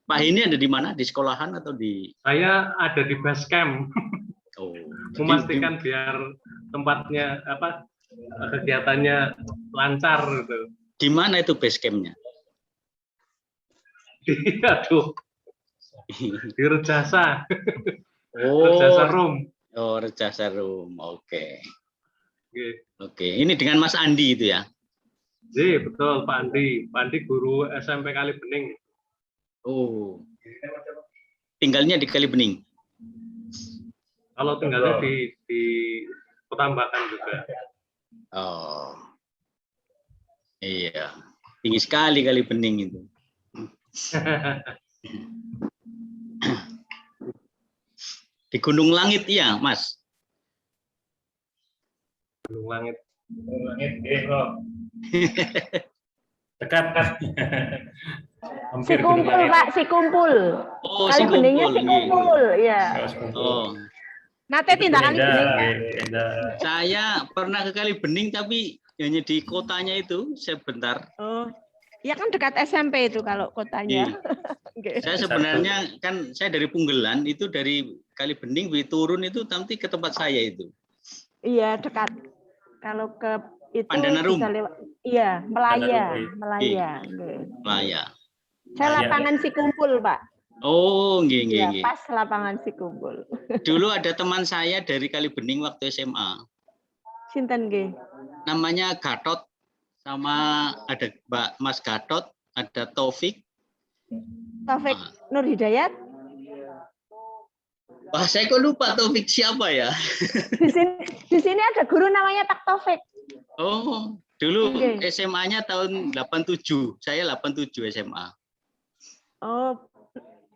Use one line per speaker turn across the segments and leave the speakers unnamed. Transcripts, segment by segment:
Pak ini ada di mana? Di sekolahan atau di?
Saya ada di base camp.
Oh,
memastikan biar tempatnya kegiatannya lancar gitu.
Di mana itu base camp-nya?
Aduh. Di Rejasa.
Oh,
Rejasa Room.
Oh, Rejasa Room. Oke.
Okay.
Oke, ini dengan Mas Andi itu ya?
Iya, betul, Pak Andi. Pak Andi guru SMP Kalibening.
Oh. Tinggalnya di Kalibening?
Kalau tinggalnya di Petambakan juga.
Oh. Iya. Tinggi sekali Kalibening itu. Di Gunung Langit ya, Mas?
Gunung Langit.
Gunung Langit, kok. Dekat.
Si kumpul, Pak, si kumpul.
Oh,
Kali beningnya si kumpul, ya.
Oh.
Nate tindakan bening.
Saya pernah ke Kalibening tapi hanya di kotanya itu sebentar.
Oh. Ya kan dekat SMP itu kalau kotanya.
Saya sebenarnya kan saya dari Punggelan, itu dari Kalibening turun itu nanti ke tempat saya itu.
Iya, dekat. Kalau ke itu
Pandanarum.
bisa lewat. Iya, Melaya. Saya lapangan si kumpul, Pak.
Oh, nggih.
Pas lapangan si kumpul.
Dulu ada teman saya dari Kalibening waktu SMA.
Sinten nggih?
Namanya Gatot, sama ada Mas Gatot, ada Taufik.
Taufik Nur Hidayat.
Wah, saya kok lupa Taufik siapa ya?
Di sini ada guru namanya Pak Taufik.
Oh, dulu SMA-nya tahun 87. Saya 87 SMA.
Oh,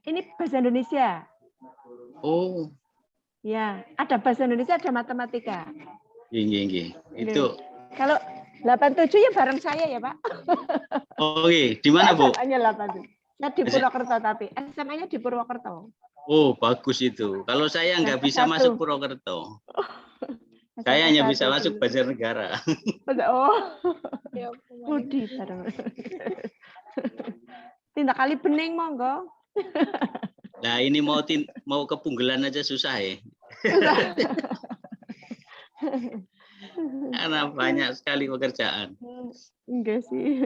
ini bahasa Indonesia.
Oh.
Ya, ada bahasa Indonesia, ada matematika.
Nggih. Itu.
Kalau 87 ya bareng saya ya, Pak.
Oh, iya. Di mana, Bu?
SMA-nya 87. Saya di Purwokerto tapi SMA-nya di Purwokerto.
Oh, bagus itu. Kalau saya nggak bisa masuk Purwokerto. Saya hanya bisa masuk Banjarnegara.
Oh. Budi bareng. Tindak Kalibening monggo.
Nah, ini mau ke Punggelan aja susah ya. Karena banyak sekali pekerjaan.
Enggak sih.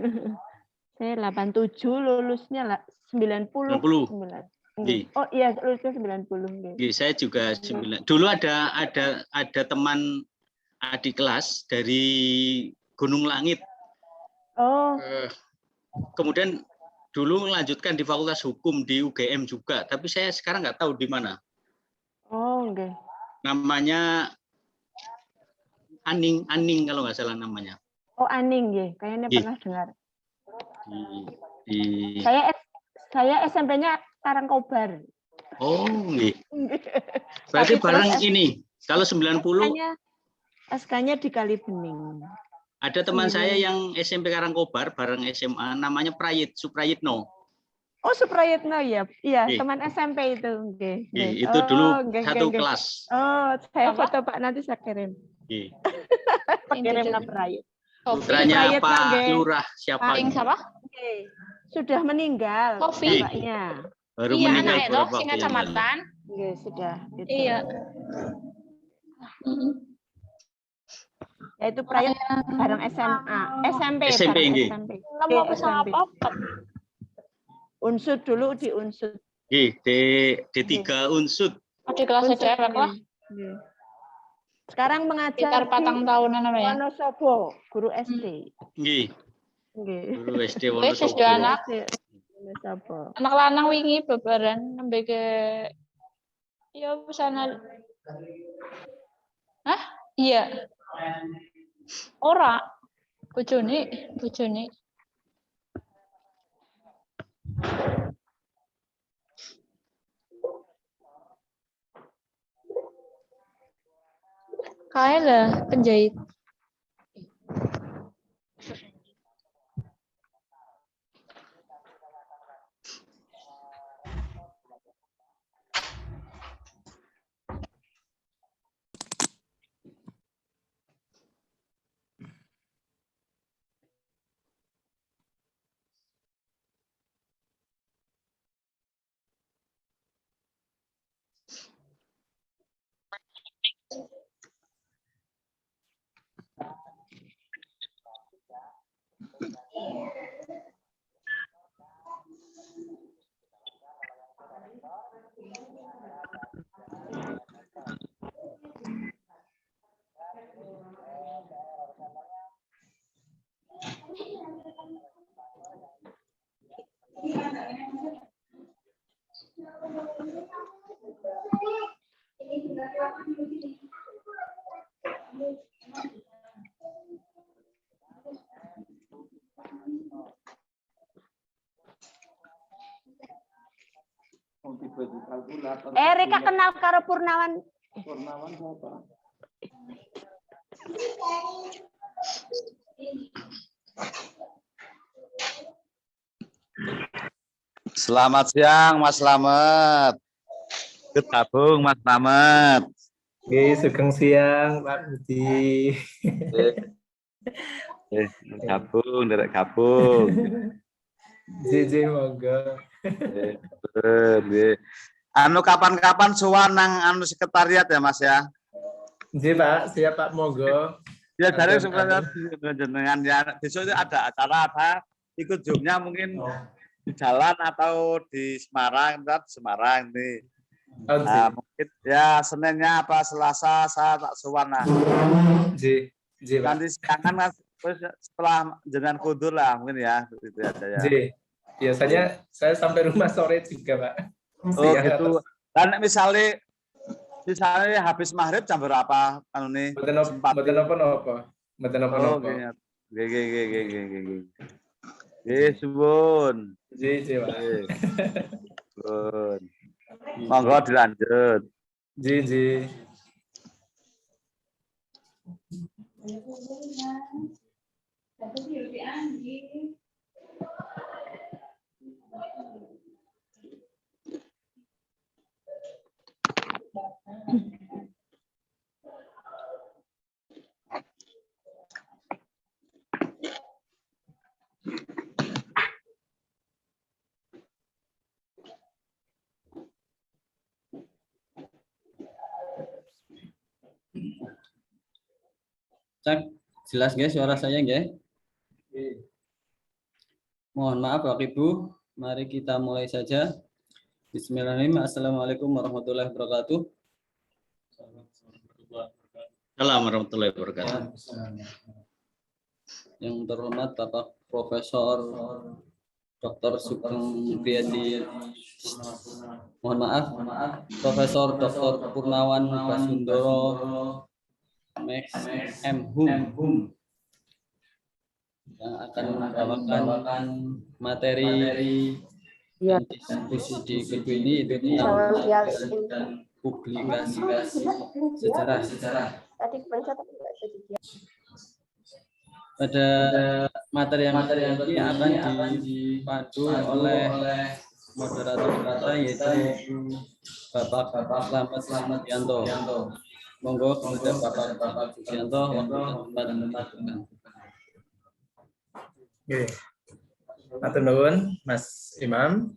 Saya 87 lulusnya 90.
90.
Oh iya, lulusnya 90.
Saya juga 9. Dulu ada teman adik kelas dari Gunung Langit.
Oh.
Kemudian dulu melanjutkan di Fakultas Hukum di UGM juga, tapi saya sekarang nggak tahu di mana.
Oh, enggak.
Namanya Aning kalau nggak salah namanya.
Oh, Aning ya, kayaknya pernah dengar. Saya SMP-nya Karangkobar.
Oh, nggih. Berarti bareng ini. Kalau 90
SK-nya di Kalibening.
Ada teman saya yang SMP Karangkobar bareng SMA namanya Suprayitno.
Oh, Suprayitno ya. Iya, teman SMP itu.
Itu dulu satu kelas.
Oh, saya foto Pak, nanti saya kirim. Kirim ke Prayit.
Putranya Pak Lurah siapa?
Sudah meninggal bapaknya.
Baru meninggal
beberapa waktu yang lalu.
Iya, sudah.
Iya.
Ya, itu Prayit bareng SMA. SMP.
Nama pesawat apa?
Unsud dulu di Unsud.
D3 Unsud.
Di kelas SDR lah.
Sekarang mengajar
sekitar 4 tahunan apa ya?
Wonosobo, guru SD.
Nggih. Guru SD Wonosobo.
Anak lanang wingi bebaran nembe ke ya pesana. Hah? Iya. Ora. Bojone. Kayak penjahit.
Rika kenal karo Purnawan.
Purnawan siapa?
Selamat siang Mas Slamet. Gabung Mas Slamet.
Oke, sugeng siang Pak Budi.
Gabung, derek gabung.
JJ monggo.
Anu kapan-kapan sowan nang anu sekretariat ya Mas ya.
JJ Pak, siap Pak monggo.
Ya dari sebenarnya jenengan ya besok itu ada acara ikut zoomnya mungkin di jalan atau di Semarang, Semarang nih. Nah, mungkin ya Seninnya apa Selasa saya tak sowan lah. Nanti siangan kan setelah jenengan kundur lah mungkin ya itu aja ya.
Biasanya saya sampai rumah sore juga Pak.
Oh gitu. Dan misalnya habis maghrib jam berapa anu nih?
Mboten napa-napa.
Suwun.
Pak.
Suwun. Monggo dilanjut.
Cek, jelas guys suara saya guys. Mohon maaf Bapak Ibu, mari kita mulai saja. Bismillahirrahmanirrahim. Assalamualaikum warahmatullahi wabarakatuh.
Assalamualaikum warahmatullahi wabarakatuh.
Yang terhormat Bapak Profesor Dr. Sugeng Priyadi, mohon maaf, Profesor Dr. Purnawan Basundoro M.Hum yang akan membawakan materi diskusi di gedung ini itu tentang publikasi sejarah. Pada materi yang ini akan dipandu oleh moderator kita yaitu Bapak Slamet Yanto. Monggo kepada Bapak Sugianto waktu tempat.
Oke. Matur nuwun Mas Imam.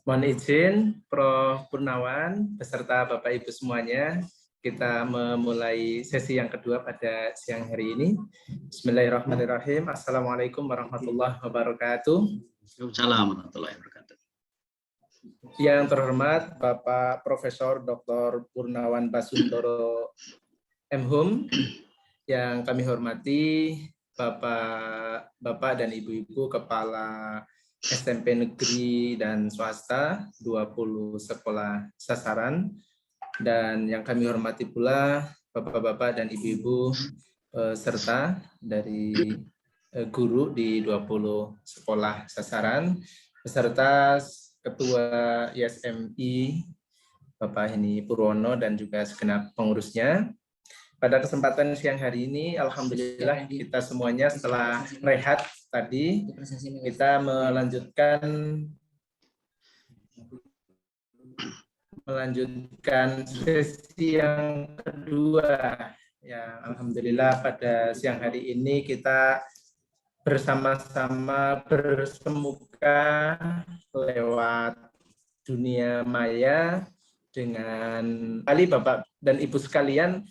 Mohon izin Prof Purnawan beserta Bapak Ibu semuanya, kita memulai sesi yang kedua pada siang hari ini. Bismillahirrahmanirrahim. Assalamualaikum warahmatullahi wabarakatuh.
Waalaikumsalam warahmatullahi wabarakatuh.
Yang terhormat Bapak Profesor Dr. Purnawan Basundoro M.Hum, yang kami hormati Bapak dan Ibu-Ibu Kepala SMP Negeri dan Swasta 20 Sekolah Sasaran, dan yang kami hormati pula Bapak-Bapak dan Ibu-Ibu serta dari guru di 20 Sekolah Sasaran, beserta Ketua ISMI Bapak Heni Purwono dan juga segenap pengurusnya. Pada kesempatan siang hari ini, alhamdulillah kita semuanya setelah rehat tadi, kita melanjutkan sesi yang kedua. Ya, alhamdulillah pada siang hari ini kita bersama-sama bersemuka lewat dunia maya dengan kali Bapak dan Ibu sekalian,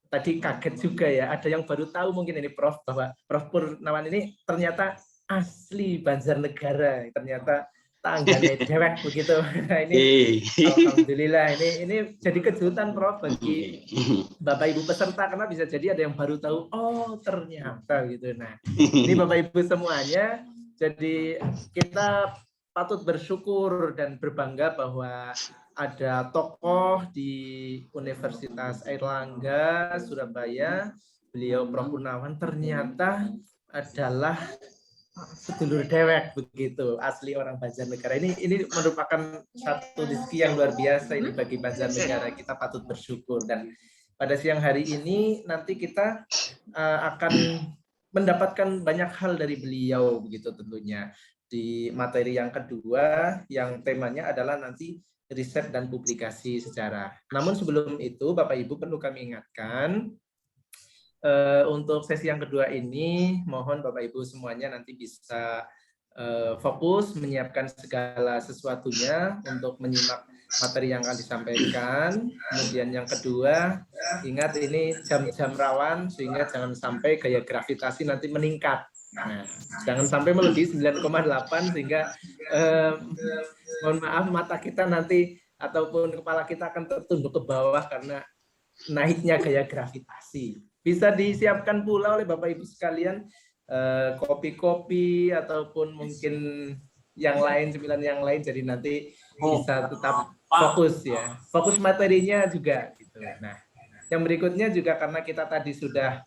tadi kaget juga ya, ada yang baru tahu mungkin ini Prof, bahwa Prof Purnawan ini ternyata asli Banjarnegara, ternyata tanggane dewek begitu. Nah, ini alhamdulillah ini jadi kejutan Prof bagi Bapak Ibu peserta, karena bisa jadi ada yang baru tahu, oh ternyata gitu. Nah, ini Bapak Ibu semuanya, jadi kita patut bersyukur dan berbangga bahwa ada tokoh di Universitas Airlangga Surabaya, beliau Prof Purnawan ternyata adalah sedulur dewek begitu, asli orang Banjarnegara. Ini merupakan satu rezeki yang luar biasa ini bagi Banjarnegara. Kita patut bersyukur, dan pada siang hari ini nanti kita akan mendapatkan banyak hal dari beliau begitu tentunya. Di materi yang kedua yang temanya adalah nanti riset dan publikasi sejarah. Namun sebelum itu Bapak Ibu perlu kami ingatkan, untuk sesi yang kedua ini mohon Bapak Ibu semuanya nanti bisa fokus menyiapkan segala sesuatunya untuk menyimak materi yang akan disampaikan. Kemudian yang kedua, ingat ini jam-jam rawan sehingga jangan sampai gaya gravitasi nanti meningkat. Nah, jangan sampai melebihi 9,8 sehingga mohon maaf mata kita nanti ataupun kepala kita akan tertunduk ke bawah karena naiknya gaya gravitasi. Bisa disiapkan pula oleh Bapak Ibu sekalian kopi-kopi ataupun mungkin yang lain, cemilan yang lain, jadi nanti bisa tetap fokus ya. Fokus materinya juga gitu. Nah, yang berikutnya juga karena kita tadi sudah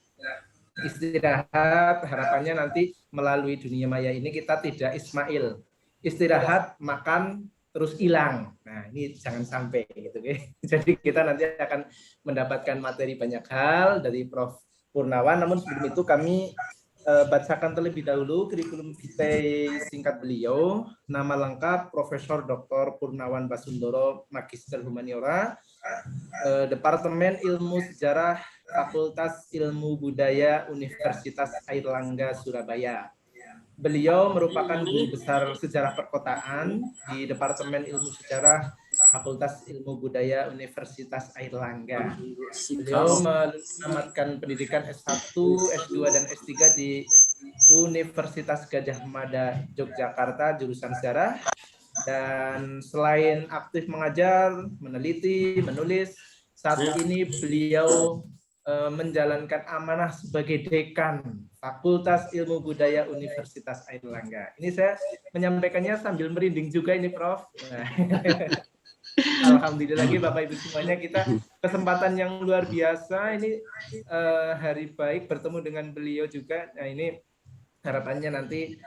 istirahat, harapannya nanti melalui dunia maya ini kita tidak Ismail. Istirahat, makan, terus hilang. Nah, ini jangan sampai gitu. Jadi kita nanti akan mendapatkan materi banyak hal dari Prof Purnawan. Namun sebelum itu kami bacakan terlebih dahulu kurikulum vitae singkat beliau. Nama lengkap Profesor Dr. Purnawan Basundoro, Magister Humaniora, Departemen Ilmu Sejarah, Fakultas Ilmu Budaya Universitas Airlangga Surabaya. Beliau merupakan guru besar sejarah perkotaan di Departemen Ilmu Sejarah Fakultas Ilmu Budaya Universitas Airlangga. Beliau menamatkan pendidikan S1, S2, dan S3 di Universitas Gadjah Mada, Yogyakarta, jurusan sejarah. Dan selain aktif mengajar, meneliti, menulis, saat ini beliau menjalankan amanah sebagai dekan Fakultas Ilmu Budaya Universitas Airlangga. Ini saya menyampaikannya sambil merinding juga ini Prof. Nah, alhamdulillah lagi Bapak Ibu semuanya, kita kesempatan yang luar biasa ini, hari baik bertemu dengan beliau juga. Nah, ini harapannya nanti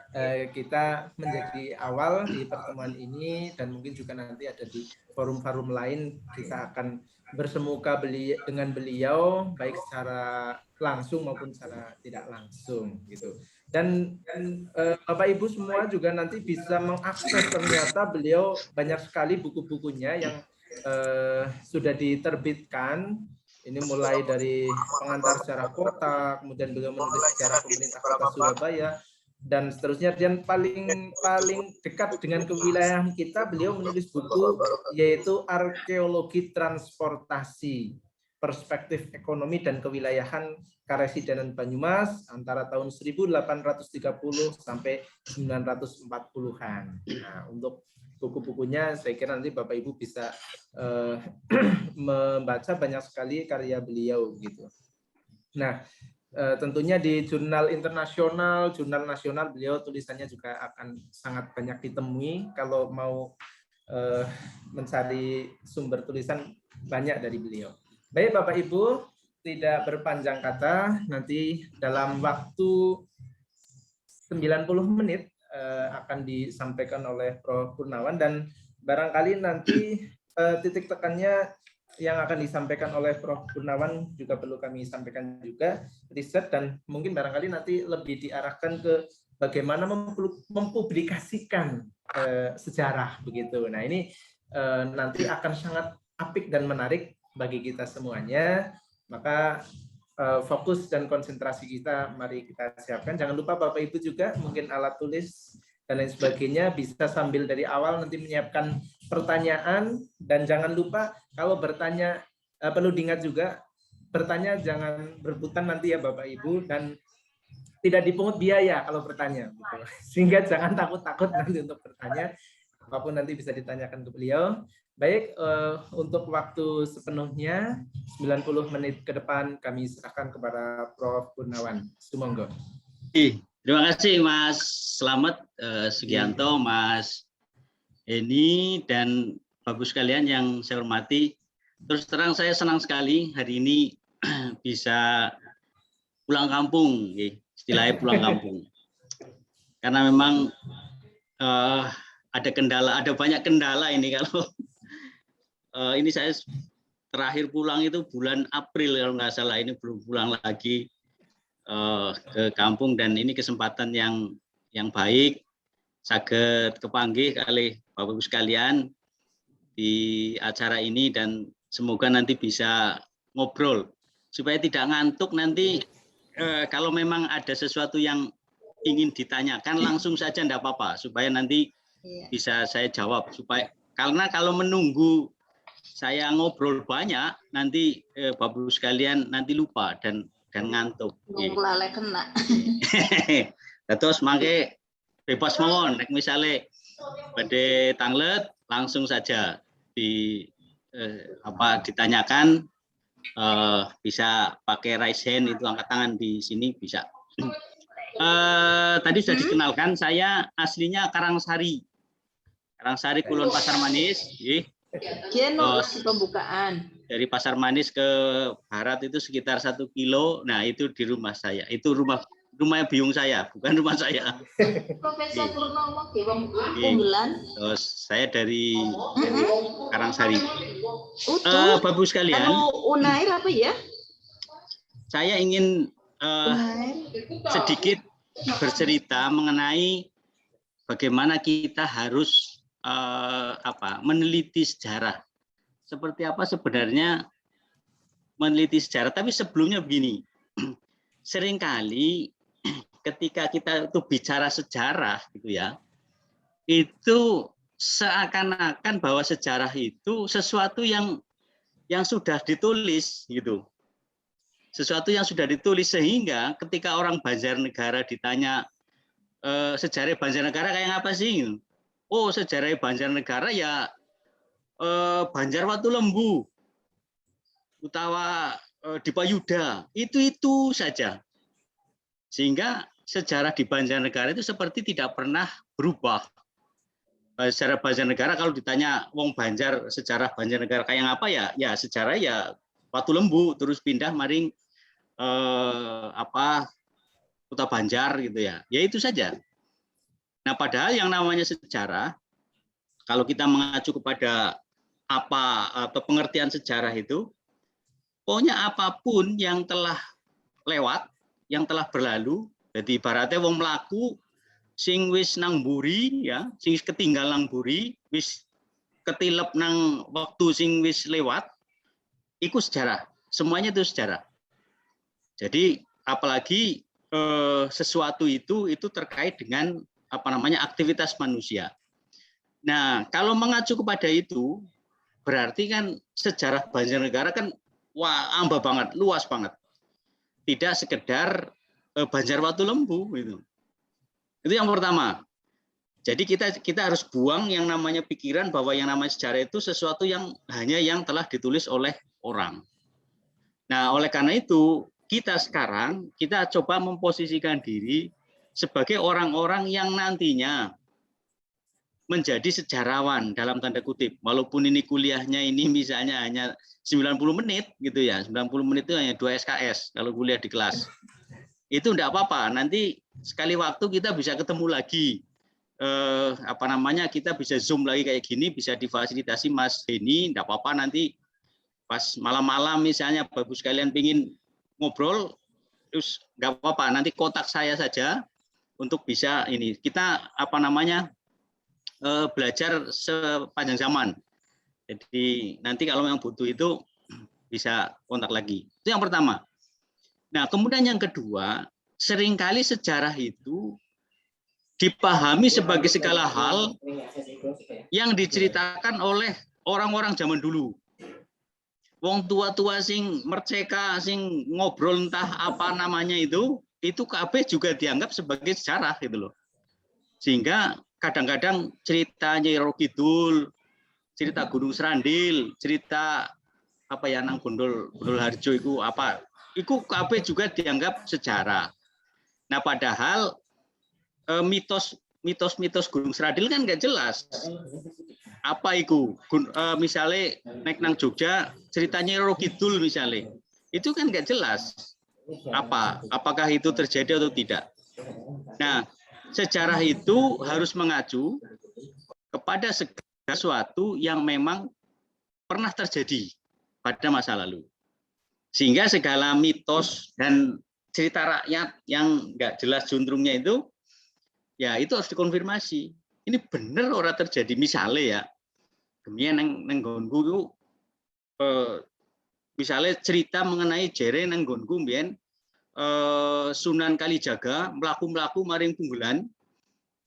kita menjadi awal di pertemuan ini, dan mungkin juga nanti ada di forum-forum lain kita akan bersemuka dengan beliau baik secara langsung maupun secara tidak langsung gitu. Dan Bapak Ibu semua juga nanti bisa mengakses, ternyata beliau banyak sekali buku-bukunya yang sudah diterbitkan. Ini mulai dari pengantar sejarah kota, kemudian beliau menulis sejarah pemerintah kota Surabaya, dan seterusnya. Dan paling dekat dengan kewilayahan kita, beliau menulis buku yaitu Arkeologi Transportasi, Perspektif Ekonomi dan Kewilayahan Karesidenan Banyumas antara tahun 1830 sampai 940-an. Nah, untuk buku-bukunya saya kira nanti Bapak Ibu bisa membaca banyak sekali karya beliau gitu. Nah, tentunya di jurnal internasional, jurnal nasional beliau tulisannya juga akan sangat banyak ditemui. Kalau mau mencari sumber tulisan banyak dari beliau. Baik Bapak Ibu, tidak berpanjang kata, nanti dalam waktu 90 menit akan disampaikan oleh Prof Purnawan, dan barangkali nanti titik tekannya yang akan disampaikan oleh Prof Purnawan juga perlu kami sampaikan juga, riset, dan mungkin barangkali nanti lebih diarahkan ke bagaimana mempublikasikan sejarah begitu. Nah, ini nanti akan sangat apik dan menarik bagi kita semuanya. Maka fokus dan konsentrasi kita mari kita siapkan. Jangan lupa Bapak Ibu juga mungkin alat tulis dan lain sebagainya bisa sambil dari awal nanti menyiapkan pertanyaan, dan jangan lupa kalau bertanya perlu diingat juga bertanya jangan berebutan nanti ya Bapak Ibu, dan tidak dipungut biaya kalau bertanya, gitu. Sehingga jangan takut-takut nanti untuk bertanya, apapun nanti bisa ditanyakan ke beliau. Baik, untuk waktu sepenuhnya 90 menit ke depan kami serahkan kepada Prof. Gunawan. Sumangga.
Terima kasih Mas Slamet Sugianto, Mas Eni, dan Bapak sekalian yang saya hormati. Terus terang saya senang sekali hari ini bisa pulang kampung, istilahnya pulang kampung. Karena memang ada kendala, ada banyak kendala ini kalau ini saya terakhir pulang itu bulan April kalau nggak salah, ini belum pulang lagi ke kampung, dan ini kesempatan yang baik saged kepanggih kali Bapak Ibu sekalian di acara ini, dan semoga nanti bisa ngobrol supaya tidak ngantuk nanti. Kalau memang ada sesuatu yang ingin ditanyakan langsung saja, enggak apa-apa, supaya nanti bisa saya jawab, supaya karena kalau menunggu saya ngobrol banyak nanti Bapak Ibu sekalian nanti lupa dan ngantuk.
Lale kena.
Terus mangke bebas mawon, nek misale badhe tanglet langsung saja ditanyakan, bisa pakai raise hand, itu angkat tangan di sini bisa. Tadi sudah dikenalkan, saya aslinya Karangsari Kulon Pasar Manis.
Pembukaan.
Dari Pasar Manis ke barat itu sekitar 1 kilo. Nah itu di rumah saya. Itu rumah biung saya, bukan rumah saya.
Profesor Purnomo Unggulan.
Terus saya dari Karangsari. Bapak sekalian.
Unair apa ya?
Saya ingin sedikit bercerita mengenai bagaimana kita harus meneliti sejarah. Seperti apa sebenarnya meneliti sejarah. Tapi sebelumnya begini, seringkali ketika kita itu bicara sejarah gitu ya, itu seakan-akan bahwa sejarah itu sesuatu yang sudah ditulis gitu. Sesuatu yang sudah ditulis, sehingga ketika orang Banjarnegara ditanya sejarah Banjarnegara kayak apa sih? Oh, sejarah Banjarnegara ya Banjar Watu Lembu, utawa Dipayuda, itu saja. Sehingga sejarah di Banjarnegara itu seperti tidak pernah berubah. Sejarah Banjarnegara kalau ditanya wong Banjar, sejarah Banjarnegara kayak apa ya? Ya sejarah ya Watu Lembu, terus pindah maring Kota Banjar gitu ya. Ya itu saja. Nah, padahal yang namanya sejarah, kalau kita mengacu kepada apa atau pengertian sejarah itu, pokoknya apapun yang telah lewat, yang telah berlalu, jadi ibaratnya wong mlaku sing wis nang mburi ya, sing ketinggal nang mburi, wis ketilep nang waktu sing wis lewat, itu sejarah. Semuanya itu sejarah. Jadi apalagi sesuatu itu terkait dengan aktivitas manusia. Nah, kalau mengacu kepada itu, berarti kan sejarah Banjarnegara kan ambah banget, luas banget. Tidak sekedar Banjar Watu Lembu itu. Itu yang pertama. Jadi kita harus buang yang namanya pikiran bahwa yang namanya sejarah itu sesuatu yang hanya yang telah ditulis oleh orang. Nah, oleh karena itu kita sekarang coba memposisikan diri sebagai orang-orang yang nantinya menjadi sejarawan dalam tanda kutip, walaupun ini kuliahnya ini misalnya hanya 90 menit gitu ya, 90 menit itu hanya 2 SKS kalau kuliah di kelas. Itu enggak apa-apa, nanti sekali waktu kita bisa ketemu lagi, kita bisa Zoom lagi kayak gini, bisa difasilitasi Mas Heni, enggak apa-apa, nanti pas malam-malam misalnya Bapak sekalian pingin ngobrol, terus enggak apa-apa, nanti kontak saya saja untuk bisa ini, kita belajar sepanjang zaman. Jadi nanti kalau yang butuh itu bisa kontak lagi. Itu yang pertama. Nah, kemudian yang kedua, seringkali sejarah itu dipahami sebagai segala hal yang diceritakan oleh orang-orang zaman dulu. wong tua-tua sing merdeka sing ngobrol entah apa namanya itu kabeh juga dianggap sebagai sejarah gitu loh. Sehingga kadang-kadang cerita Nyai Roro Kidul, cerita Gunung Serandil, cerita apa ya nang Bondol Harjo itu apa? Iku kabeh juga dianggap sejarah. Nah, padahal mitos Gunung Serandil kan nggak jelas. Apa itu? Misalnya naik nang Jogja ceritanya Roro Kidul misalnya. Itu kan nggak jelas. Apakah itu terjadi atau tidak. Nah, sejarah itu harus mengacu kepada segala sesuatu yang memang pernah terjadi pada masa lalu. Sehingga segala mitos dan cerita rakyat yang nggak jelas juntrungnya itu, ya itu harus dikonfirmasi. Ini benar orang terjadi. Misalnya ya, kemudian nang nggonku itu, misalnya cerita mengenai jere nang nggonku mbiyen Sunan Kalijaga mlaku-mlaku maring Punggelan,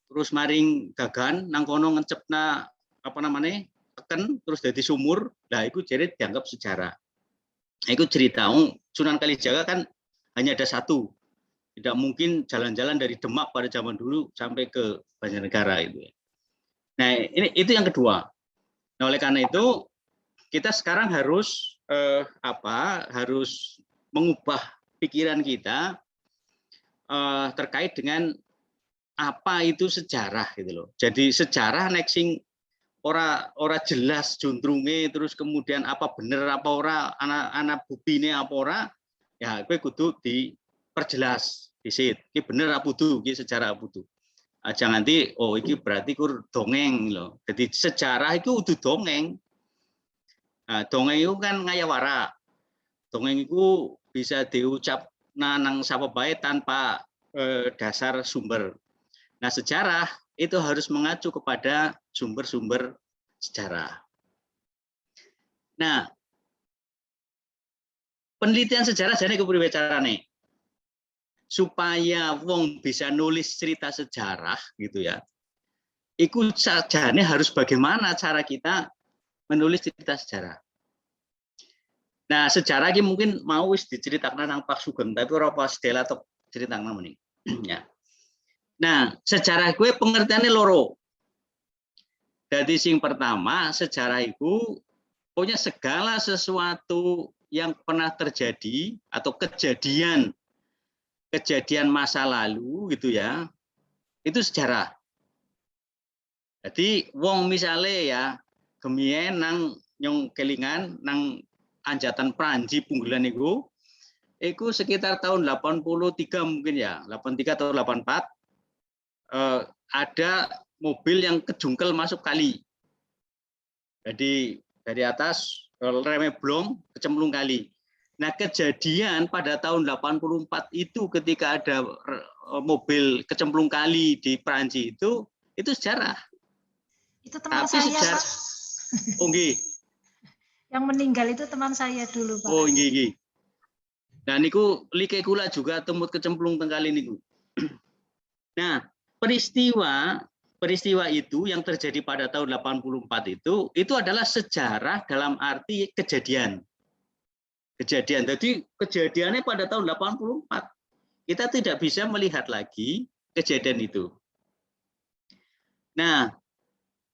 terus maring Gagan nang kono ngecepna apa namanya teken terus jadi sumur. Nah, itu jere dianggap sejarah. Nah, itu cerita Sunan Kalijaga kan hanya ada satu. Tidak mungkin jalan-jalan dari Demak pada zaman dulu sampai ke Banjarnegara itu. Nah, itu yang kedua. Nah, oleh karena itu kita sekarang harus harus mengubah pikiran kita terkait dengan apa itu sejarah gitu loh. Jadi sejarah nek sing ora jelas juntrunge terus kemudian apa bener apa ora anak buktine apa ora ya kowe kudu diperjelas disit. Iki bener apa kudu iki sejarah apa kudu. Aja nganti iki berarti kur dongeng loh. Jadi sejarah itu kudu dongeng. Nah, dongeng itu kan ngayawara. Dongeng itu bisa diucap nang sapa bae tanpa dasar sumber. Nah, sejarah itu harus mengacu kepada sumber-sumber sejarah. Nah, penelitian sejarah jane kepriwe carane? Supaya wong bisa nulis cerita sejarah gitu ya. Iku sajane harus bagaimana cara kita menulis cerita sejarah. Nah, sejarah ini mungkin mau wis diceritakan nang Pak Sugeng, tapi ora pas Dela tok ceritakan meni. Ya. Nah, sejarah gue pengertiannya loro. Jadi sing pertama, sejarah itu pokoknya segala sesuatu yang pernah terjadi atau kejadian masa lalu gitu ya. Itu sejarah. Jadi wong misale ya gemien nang nyong kelingan nang Anjatan Pranji Punggelan itu sekitar tahun 83 mungkin ya, 83 atau 84 ada mobil yang kejungkel masuk kali. Jadi dari atas remnya blong kecemplung kali. Nah, kejadian pada tahun 84 itu ketika ada mobil kecemplung kali di Pranji itu sejarah.
Itu teman
Tapi
saya,
sejarah,
Pak.
Oh, nggih.
Yang meninggal itu teman saya dulu, Pak.
Oh, nggih. Nah, niku like kula juga temut kecemplung tengkali niku. Nah, peristiwa itu yang terjadi pada tahun 84 itu adalah sejarah dalam arti kejadian. Jadi kejadiannya pada tahun 84. Kita tidak bisa melihat lagi kejadian itu. Nah,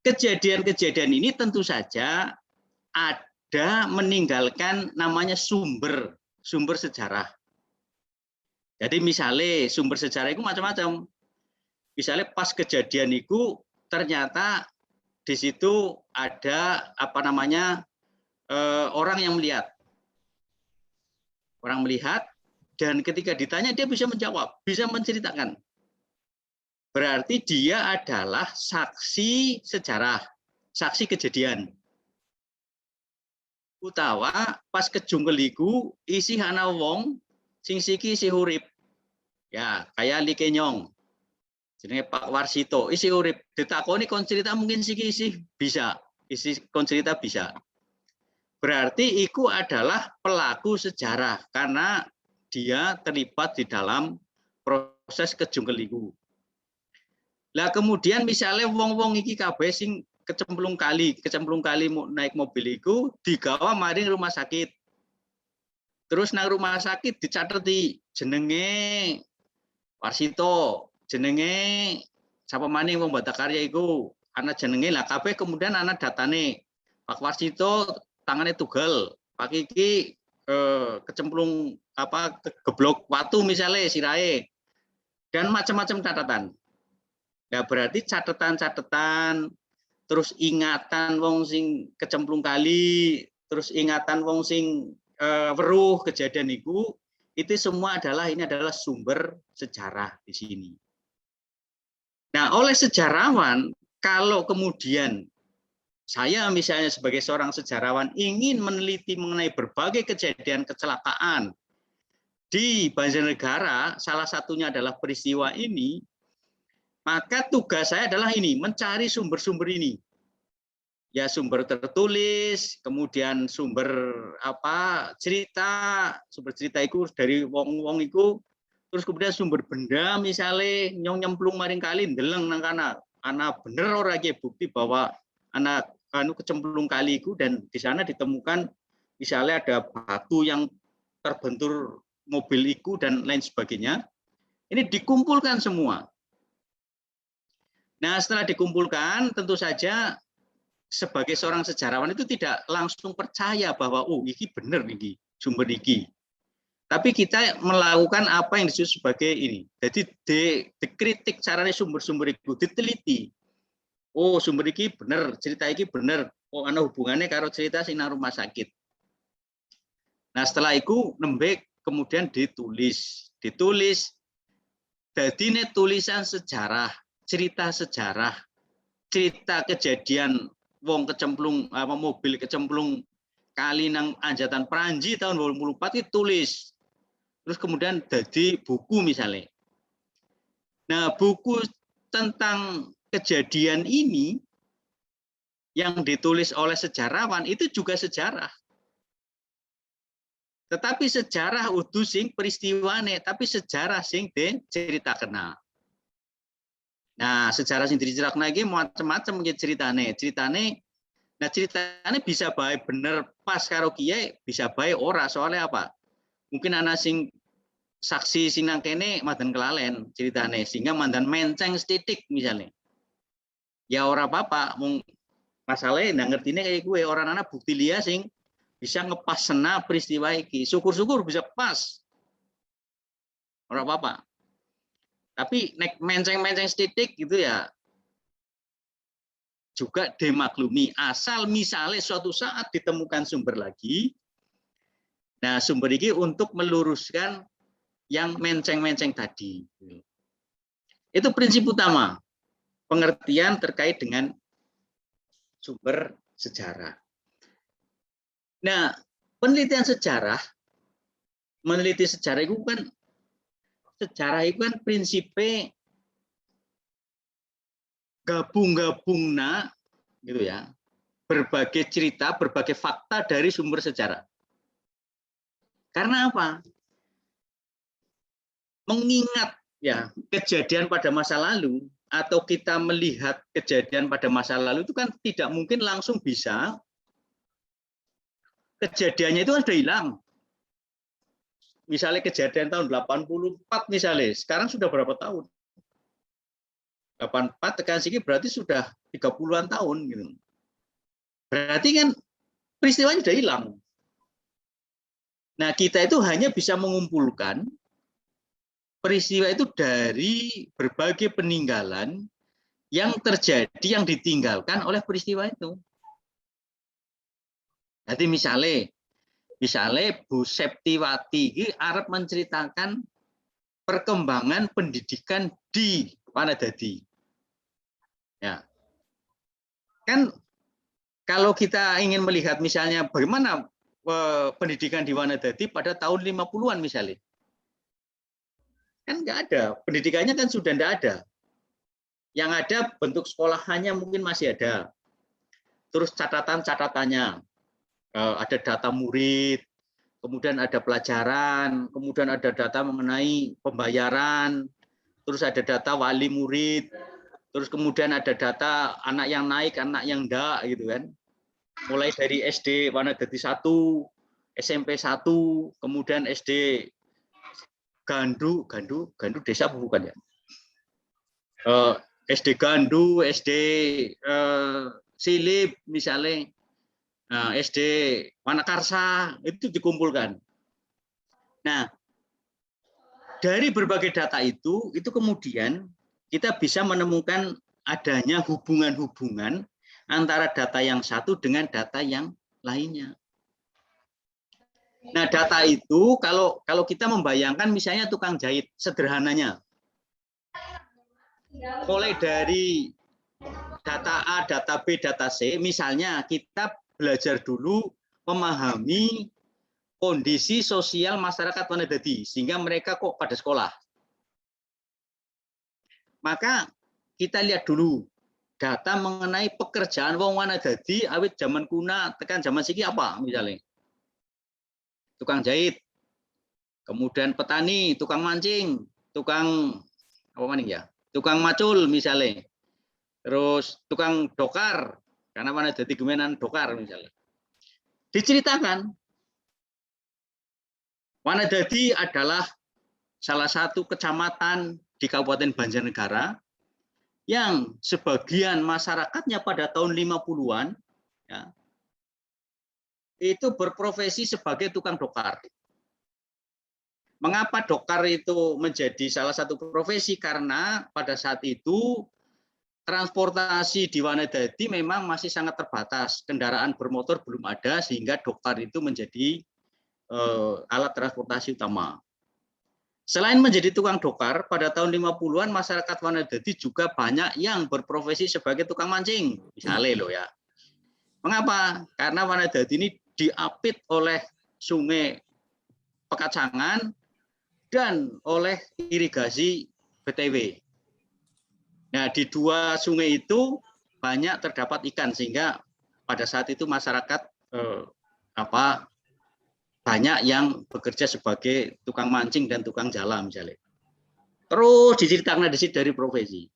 kejadian-kejadian ini tentu saja ada meninggalkan namanya sumber sejarah. Jadi misalnya sumber sejarah itu macam-macam. Misalnya pas kejadian itu ternyata di situ ada apa namanya orang yang melihat. Orang melihat dan ketika ditanya dia bisa menjawab, bisa menceritakan. Berarti dia adalah saksi sejarah, saksi kejadian. Utawa pas kejungkel iku isi ana wong sing siki isi urip. Ya, kayak Likenyong. Jenenge Pak Warsito, isi urip. Ditakoni kon cerita mungkin siki isi bisa. Isi kon cerita bisa. Berarti iku adalah pelaku sejarah karena dia terlibat di dalam proses kejungkel iku. Lah kemudian misalnya wong-wong iki kabeh sing kecemplung kali naik mobil itu digawa maring rumah sakit. Terus nang rumah sakit dicateti jenenge Warsito, jenenge sapa maning wong Batakarya iku, ana jenenge lah kabeh kemudian ana datane. Pak Warsito tangane tugel, Pak iki kecemplung geblok watu misalnya sirahe. Dan macam-macam catatan. Nah, berarti catatan-catatan, terus ingatan wong sing kecemplung kali, terus ingatan wong sing weruh kejadian itu semua ini adalah sumber sejarah di sini. Nah, oleh sejarawan, kalau kemudian saya misalnya sebagai seorang sejarawan ingin meneliti mengenai berbagai kejadian kecelakaan di Banjarnegara, salah satunya adalah peristiwa ini, maka tugas saya adalah ini, mencari sumber-sumber ini. Ya, sumber tertulis, kemudian sumber cerita itu dari wong-wong itu, terus kemudian sumber benda misalnya nyemplung maring kali ndeleng nang kana ana bener ora iki bukti bahwa anak kecemplung kali itu, dan di sana ditemukan misalnya ada batu yang terbentur mobil itu dan lain sebagainya. Ini dikumpulkan semua. Nah, setelah dikumpulkan tentu saja sebagai seorang sejarawan itu tidak langsung percaya bahwa iki bener iki sumber iki. Tapi kita melakukan apa yang disebut sebagai ini. Jadi dikritik caranya sumber-sumber itu, diteliti. Oh, sumber iki bener, cerita iki bener. Oh, ana hubungannya karo cerita sing nang rumah sakit. Nah, setelah itu nembek kemudian ditulis. Jadi tulisan sejarah, cerita sejarah, cerita kejadian wong kecemplung mobil kecemplung kali nang Anjatan Pranji tahun 2004 itu tulis. Terus kemudian jadi buku misalnya. Nah, buku tentang kejadian ini yang ditulis oleh sejarawan itu juga sejarah. Tetapi sejarah utuh sing peristiwane, tapi sejarah sing diceritakan. Nah, sejarah sing diceritakan lagi macam-macam ceritane. Nah, ceritane bisa baik bener pas karo kiai, bisa baik ora, soalnya apa? Mungkin ana sing saksi sing nang kene mandan kelalen ceritane, sehingga mandan menceng setitik misalnya. Ya ora apa-apa, mung masalahnya ndak ngertine kayak gue, orang anak bukti liya sing bisa ngepas sena peristiwa iki. Syukur-syukur bisa pas. Ora apa-apa. Tapi nek menceng-menceng setitik gitu ya juga dimaklumi, asal misalnya suatu saat ditemukan sumber lagi. Nah, sumber ini untuk meluruskan yang menceng-menceng tadi. Itu prinsip utama pengertian terkait dengan sumber sejarah. Nah, penelitian sejarah, meneliti sejarah itu kan prinsipnya gabung-gabungna gitu ya, berbagai cerita, berbagai fakta dari sumber sejarah. Karena apa? Mengingat ya kejadian pada masa lalu atau kita melihat kejadian pada masa lalu itu kan tidak mungkin langsung bisa, kejadiannya itu sudah hilang. Misalnya kejadian tahun 84 misalnya, sekarang sudah berapa tahun? 84 tekan sini berarti sudah 30-an tahun gitu. Berarti kan peristiwanya sudah hilang. Nah, kita itu hanya bisa mengumpulkan peristiwa itu dari berbagai peninggalan yang terjadi, yang ditinggalkan oleh peristiwa itu. Jadi misalnya Bu Septiwati ini arep menceritakan perkembangan pendidikan di Wanadadi. Ya. Kan kalau kita ingin melihat misalnya bagaimana pendidikan di Wanadadi pada tahun 50-an misalnya. Kan nggak ada, pendidikannya kan sudah nggak ada. Yang ada bentuk sekolahannya mungkin masih ada. Terus catatan-catatannya, ada data murid, kemudian ada pelajaran, kemudian ada data mengenai pembayaran, terus ada data wali murid, terus kemudian ada data anak yang naik, anak yang enggak gitu kan. Mulai dari SD Wanadadi 1, SMP 1, kemudian SD Gandu desa apa bukan ya? SD Gandu, SD Silip misalnya, SD Wanakarsa itu dikumpulkan. Nah, dari berbagai data itu kemudian kita bisa menemukan adanya hubungan-hubungan antara data yang satu dengan data yang lainnya. Nah, data itu kalau kita membayangkan misalnya tukang jahit sederhananya, mulai dari data A, data B, data C, misalnya kita belajar dulu memahami kondisi sosial masyarakat Wanadadi sehingga mereka kok pada sekolah. Maka kita lihat dulu data mengenai pekerjaan wong Wanadadi awit zaman kuna tekan zaman siki apa misalnya. Tukang jahit, kemudian petani, tukang mancing, tukang apa maning ya? Tukang macul misalnya. Terus tukang dokar karena Wanadadi gemenan dokar misalnya. Diceritakan Wanadadi adalah salah satu kecamatan di Kabupaten Banjarnegara yang sebagian masyarakatnya pada tahun 50-an ya, itu berprofesi sebagai tukang dokar. Mengapa dokar itu menjadi salah satu profesi? Karena pada saat itu transportasi di Wanadadi memang masih sangat terbatas. Kendaraan bermotor belum ada sehingga dokar itu menjadi alat transportasi utama. Selain menjadi tukang dokar, pada tahun 50-an masyarakat Wanadadi juga banyak yang berprofesi sebagai tukang mancing. Misalnya loh ya. Mengapa? Karena Wanadadi ini diapit oleh sungai Pekacangan dan oleh irigasi BTW. Nah, di dua sungai itu banyak terdapat ikan sehingga pada saat itu masyarakat banyak yang bekerja sebagai tukang mancing dan tukang jala misalnya. Terus diceritakan dari profesi.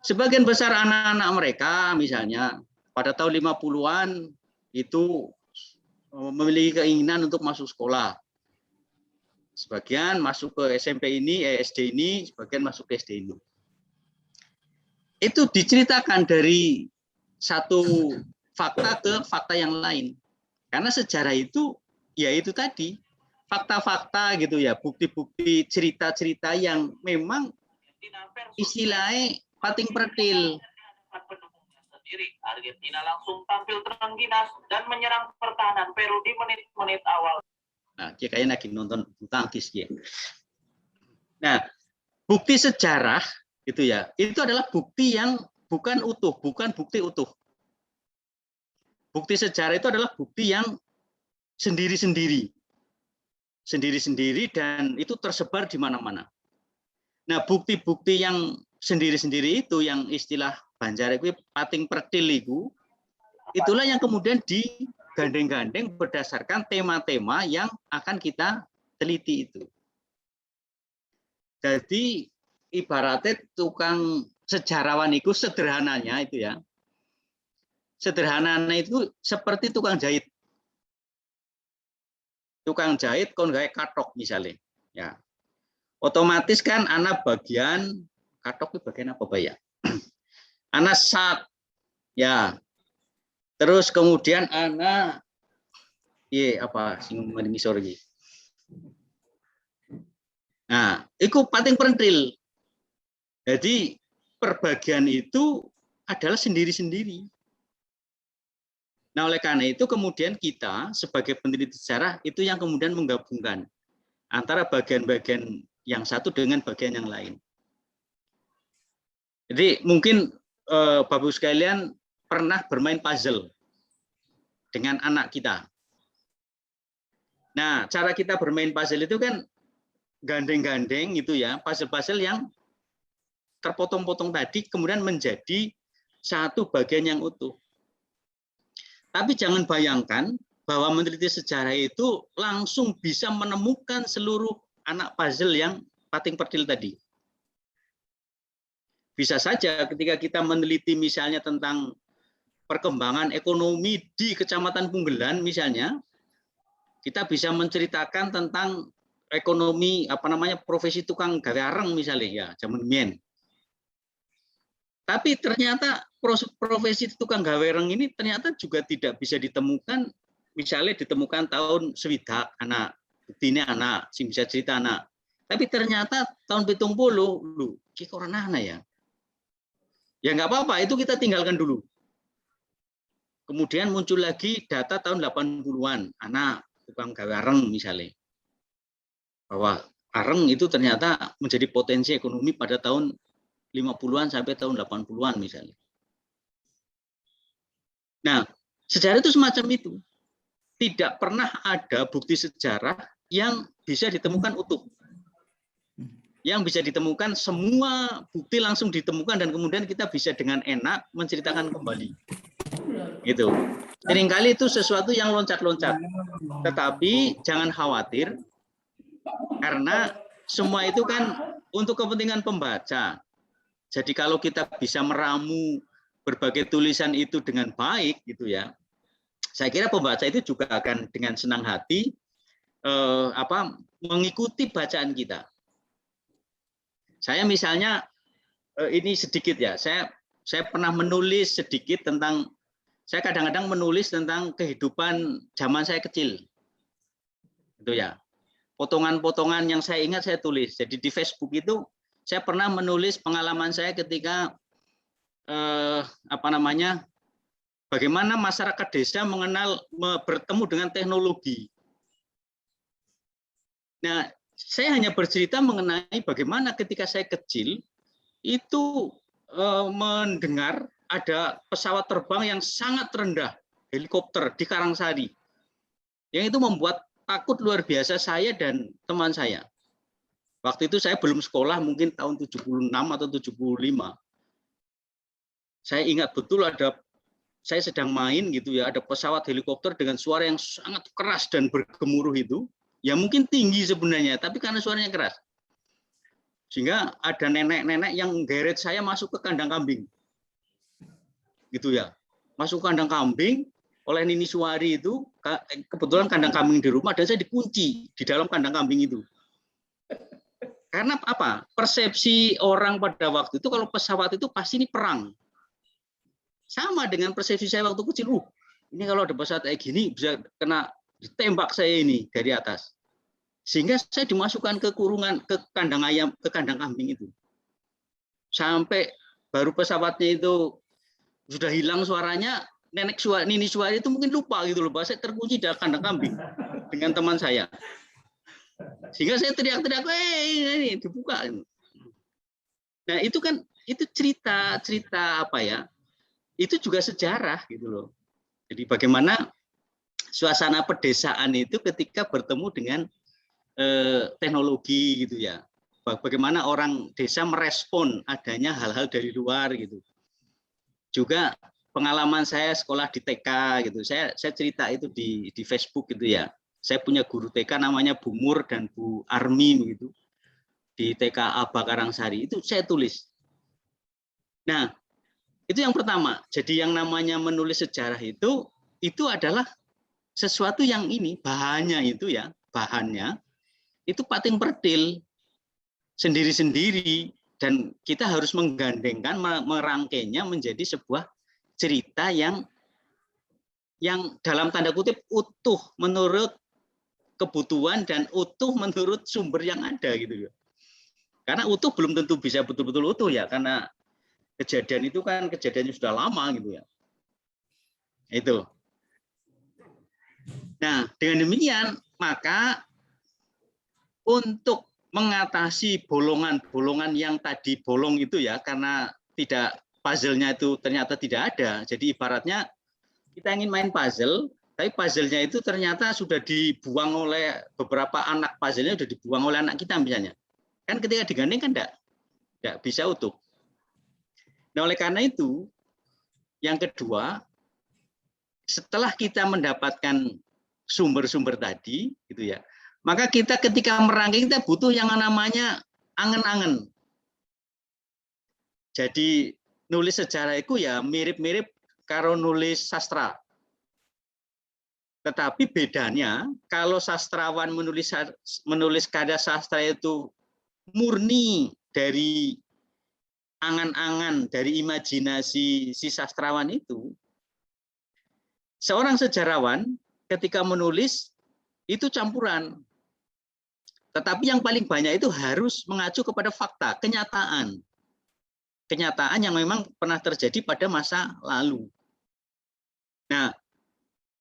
Sebagian besar anak-anak mereka misalnya pada tahun 50-an itu memiliki keinginan untuk masuk sekolah. Sebagian masuk ke SMP ini, SD ini, sebagian masuk ke SD ini. Itu diceritakan dari satu fakta ke fakta yang lain. Karena sejarah itu ya itu tadi fakta-fakta gitu ya, bukti-bukti, cerita-cerita yang memang istilahnya pating pertil.
Argentina langsung tampil terengginas dan menyerang pertahanan Peru di menit-menit awal.
Nah, kayaknya lagi nonton tangkis ya. Nah, bukti sejarah gitu ya, itu adalah bukti yang bukan utuh, bukan bukti utuh. Bukti sejarah itu adalah bukti yang sendiri-sendiri dan itu tersebar di mana-mana. Nah, bukti-bukti yang sendiri-sendiri itu yang istilah Banjar itu pating pertil itu, itulah yang kemudian digandeng-gandeng berdasarkan tema-tema yang akan kita teliti itu. Jadi ibaratnya tukang sejarawan itu sederhananya itu ya. Sederhananya itu seperti tukang jahit. Tukang jahit kon gawe katok misalnya ya, otomatis kan anak bagian katok itu bagian apa Pak ya, anak sak ya, terus kemudian anak apa sing mengisor iki, nah itu pating perentil. Jadi perbagian itu adalah sendiri-sendiri. Nah, oleh karena itu kemudian kita sebagai peneliti sejarah itu yang kemudian menggabungkan antara bagian-bagian yang satu dengan bagian yang lain. Jadi mungkin Bapak Ibu sekalian pernah bermain puzzle dengan anak kita. Nah, cara kita bermain puzzle itu kan gandeng-gandeng gitu ya, puzzle-puzzle yang terpotong-potong tadi kemudian menjadi satu bagian yang utuh. Tapi jangan bayangkan bahwa meneliti sejarah itu langsung bisa menemukan seluruh anak puzzle yang pating pertil tadi. bisa saja ketika kita meneliti misalnya tentang perkembangan ekonomi di Kecamatan Punggelan misalnya, kita bisa menceritakan tentang ekonomi profesi tukang gawe areng misalnya ya zaman mien. Tapi ternyata profesi tukang gawe areng ini ternyata juga tidak bisa ditemukan, misalnya ditemukan tahun swidak anak, buktinya anak, sing bisa cerita anak. Tapi ternyata tahun 70 lu, ki corona ya. Ya nggak apa-apa, itu kita tinggalkan dulu. Kemudian muncul lagi data tahun 80-an, anak tukang gawe areng misalnya. Bahwa areng itu ternyata menjadi potensi ekonomi pada tahun 50-an sampai tahun 80-an misalnya. Nah, sejarah itu semacam itu. Tidak pernah ada bukti sejarah yang bisa ditemukan utuh. Yang bisa ditemukan, semua bukti langsung ditemukan dan kemudian kita bisa dengan enak menceritakan kembali. Gitu. Seringkali itu sesuatu yang loncat-loncat. Tetapi jangan khawatir, karena semua itu kan untuk kepentingan pembaca. Jadi kalau kita bisa meramu berbagai tulisan itu dengan baik, gitu ya, saya kira pembaca itu juga akan dengan senang hati mengikuti bacaan kita. Saya misalnya ini sedikit ya, saya pernah menulis sedikit tentang, saya kadang-kadang menulis tentang kehidupan zaman saya kecil, itu ya. Potongan-potongan yang saya ingat saya tulis. Jadi di Facebook itu saya pernah menulis pengalaman saya ketika bagaimana masyarakat desa bertemu dengan teknologi. Nah, saya hanya bercerita mengenai bagaimana ketika saya kecil itu mendengar ada pesawat terbang yang sangat rendah, helikopter di Karangsari. Yang itu membuat takut luar biasa saya dan teman saya. Waktu itu saya belum sekolah, mungkin tahun 76 atau 75. Saya ingat betul saya sedang main gitu ya, ada pesawat helikopter dengan suara yang sangat keras dan bergemuruh itu. Ya mungkin tinggi sebenarnya, tapi karena suaranya keras. Sehingga ada nenek-nenek yang geret saya masuk ke kandang kambing. Gitu ya. Masuk ke kandang kambing oleh Nini Suwari itu, kebetulan kandang kambing di rumah, dan saya dikunci di dalam kandang kambing itu. Karena apa? Persepsi orang pada waktu itu kalau pesawat itu pasti ini perang. Sama dengan persepsi saya waktu kecil. Ini kalau ada pesawat kayak gini bisa kena ditembak saya ini dari atas. Sehingga saya dimasukkan ke kurungan, ke kandang ayam, ke kandang kambing itu. Sampai baru pesawatnya itu sudah hilang suaranya, Nini Suwari itu mungkin lupa gitu loh, bahwa saya terkunci dalam kandang kambing dengan teman saya. Sehingga saya teriak-teriak, ini dibuka. Nah, itu kan itu cerita apa ya? Itu juga sejarah gitu loh. Jadi bagaimana suasana pedesaan itu ketika bertemu dengan teknologi gitu ya. Bagaimana orang desa merespon adanya hal-hal dari luar gitu. Juga pengalaman saya sekolah di TK gitu. Saya cerita itu di Facebook gitu ya. Saya punya guru TK namanya Bu Mur dan Bu Armi begitu. Di TK Aba Karangsari itu saya tulis. Nah, itu yang pertama. Jadi yang namanya menulis sejarah itu adalah sesuatu yang ini bahannya itu ya, bahannya itu pating pertil sendiri-sendiri dan kita harus menggandengkan, merangkainya menjadi sebuah cerita yang dalam tanda kutip utuh menurut kebutuhan dan utuh menurut sumber yang ada gitu ya. Karena utuh belum tentu bisa betul-betul utuh ya, karena kejadian itu kan kejadiannya sudah lama gitu ya. Itu. Nah, dengan demikian maka untuk mengatasi bolongan-bolongan yang tadi bolong itu ya, karena tidak puzzle-nya itu ternyata tidak ada. Jadi ibaratnya kita ingin main puzzle, tapi puzzle-nya itu ternyata sudah dibuang oleh beberapa anak puzzle-nya sudah dibuang oleh anak kita misalnya. Kan ketika digandeng kan tidak bisa utuh. Nah, oleh karena itu yang kedua, setelah kita mendapatkan sumber-sumber tadi gitu ya, maka kita ketika merangkai kita butuh yang namanya angen-angen. Jadi nulis sejarah itu ya mirip-mirip karo nulis sastra. Tetapi bedanya kalau sastrawan menulis karya sastra itu murni dari angan-angan, dari imajinasi si sastrawan itu, seorang sejarawan ketika menulis itu campuran. Tetapi yang paling banyak itu harus mengacu kepada fakta, kenyataan. Kenyataan yang memang pernah terjadi pada masa lalu. Nah,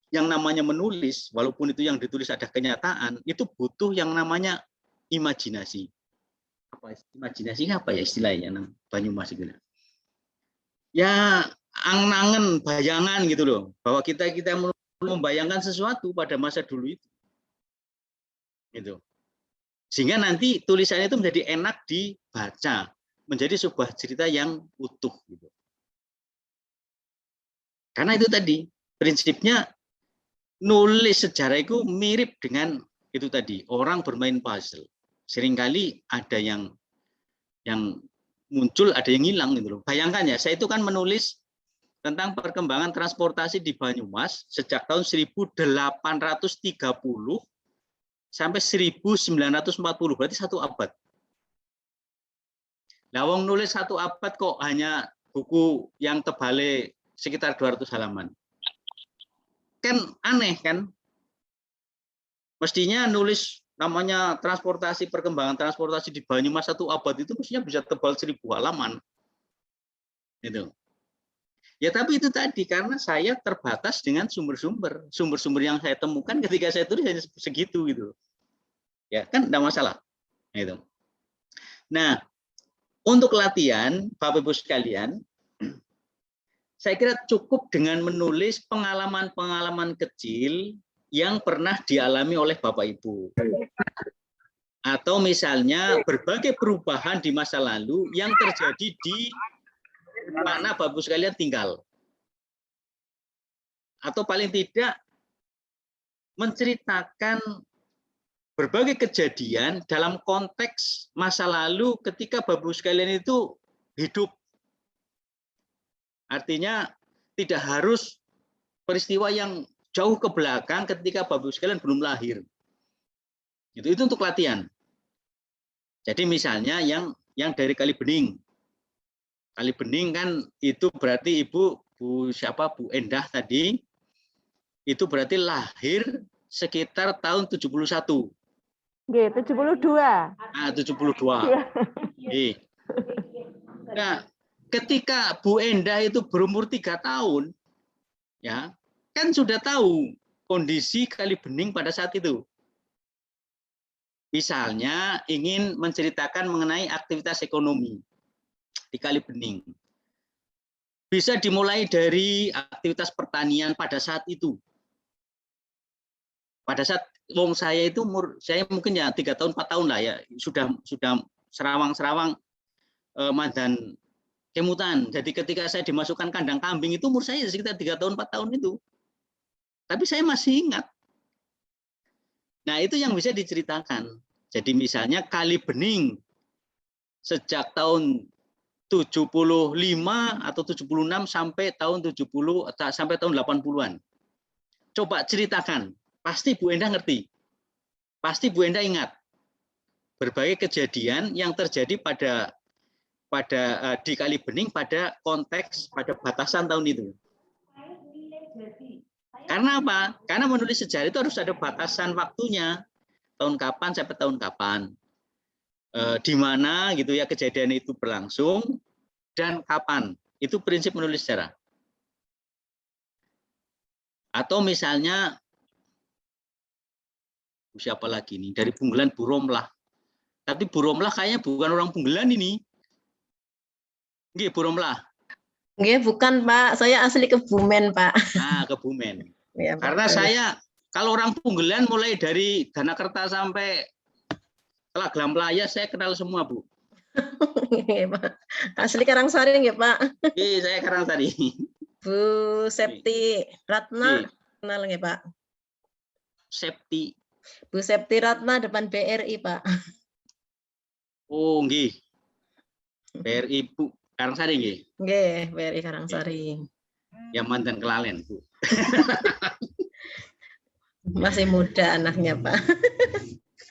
yang namanya menulis, walaupun itu yang ditulis ada kenyataan, itu butuh yang namanya imajinasi. Imajinasi apa ya istilahnya nang Banyumas itu? Ya, angen-angen, bayangan gitu loh, bahwa kita membayangkan sesuatu pada masa dulu itu. Gitu. Sehingga nanti tulisannya itu menjadi enak dibaca, menjadi sebuah cerita yang utuh gitu. Karena itu tadi prinsipnya nulis sejarah itu mirip dengan itu tadi, orang bermain puzzle. Seringkali ada yang muncul, ada yang hilang gitu loh. Bayangkan ya, saya itu kan menulis tentang perkembangan transportasi di Banyumas sejak tahun 1830 sampai 1940, berarti 1 abad. Nah, wong nulis 1 abad kok hanya buku yang tebalnya sekitar 200 halaman. Kan aneh kan? Mestinya nulis namanya perkembangan transportasi di Banyumas 1 abad itu mestinya bisa tebal 1000 halaman. Gitu. Ya tapi itu tadi karena saya terbatas dengan sumber-sumber yang saya temukan ketika saya tulis hanya segitu gitu. Ya kan enggak masalah. Gitu. Nah, untuk latihan Bapak Ibu sekalian, saya kira cukup dengan menulis pengalaman-pengalaman kecil yang pernah dialami oleh Bapak Ibu. Atau misalnya berbagai perubahan di masa lalu yang terjadi di mana Bapak Ibu sekalian tinggal. Atau paling tidak menceritakan berbagai kejadian dalam konteks masa lalu ketika Bapak Ibu sekalian itu hidup. Artinya tidak harus peristiwa yang jauh ke belakang ketika Bapak Ibu sekalian belum lahir. Itu untuk latihan. Jadi misalnya yang dari Kali Bening. Kali Bening kan itu berarti Bu Endah tadi itu berarti lahir sekitar tahun 71.
Nggih, 72.
Ah, 72. Nah, ketika Bu Endah itu berumur 3 tahun, ya kan sudah tahu kondisi Kali Bening pada saat itu. Misalnya ingin menceritakan mengenai aktivitas ekonomi di Kali Bening. Bisa dimulai dari aktivitas pertanian pada saat itu. Pada saat wong saya itu saya mungkin ya 3 tahun 4 tahun lah ya, sudah serawang-serawang mandan kemutan. Jadi ketika saya dimasukkan kandang kambing itu umur saya sekitar 3 tahun 4 tahun itu. Tapi saya masih ingat. Nah, itu yang bisa diceritakan. Jadi misalnya Kali Bening sejak tahun 75 atau 76 sampai tahun 70 sampai tahun 80-an. Coba ceritakan. Pasti Bu Endah ngerti. Pasti Bu Endah ingat berbagai kejadian yang terjadi pada di Kali Bening pada konteks pada batasan tahun itu. Karena apa? Karena menulis sejarah itu harus ada batasan waktunya. Tahun kapan sampai tahun kapan. Di mana gitu ya kejadian itu berlangsung dan kapan. Itu prinsip menulis sejarah. Atau misalnya siapa lagi nih dari Punggelan Bu Romlah. Tapi Bu Romlah kayaknya bukan orang Punggelan ini. Nggih, Bu Romlah.
Nggih, bukan Pak. Saya asli Kebumen, Pak.
Nah, Kebumen.
Ya,
karena saya kalau orang Punggelan mulai dari Danakerta sampai Gelaglam Playa saya kenal semua, Bu.
Nggih, Pak. Asli Karangsari nggih, Pak.
Nggih, saya Karangsari.
Bu Septi Ratna kenal nggih, Pak?
Septi.
Bu Septi Ratna depan BRI, Pak.
Oh, nggih. BRI Bu. Karangsari nggih.
Nggih, BRI Karangsari.
Yang mantan kelalen, Bu.
Masih muda anaknya, Pak.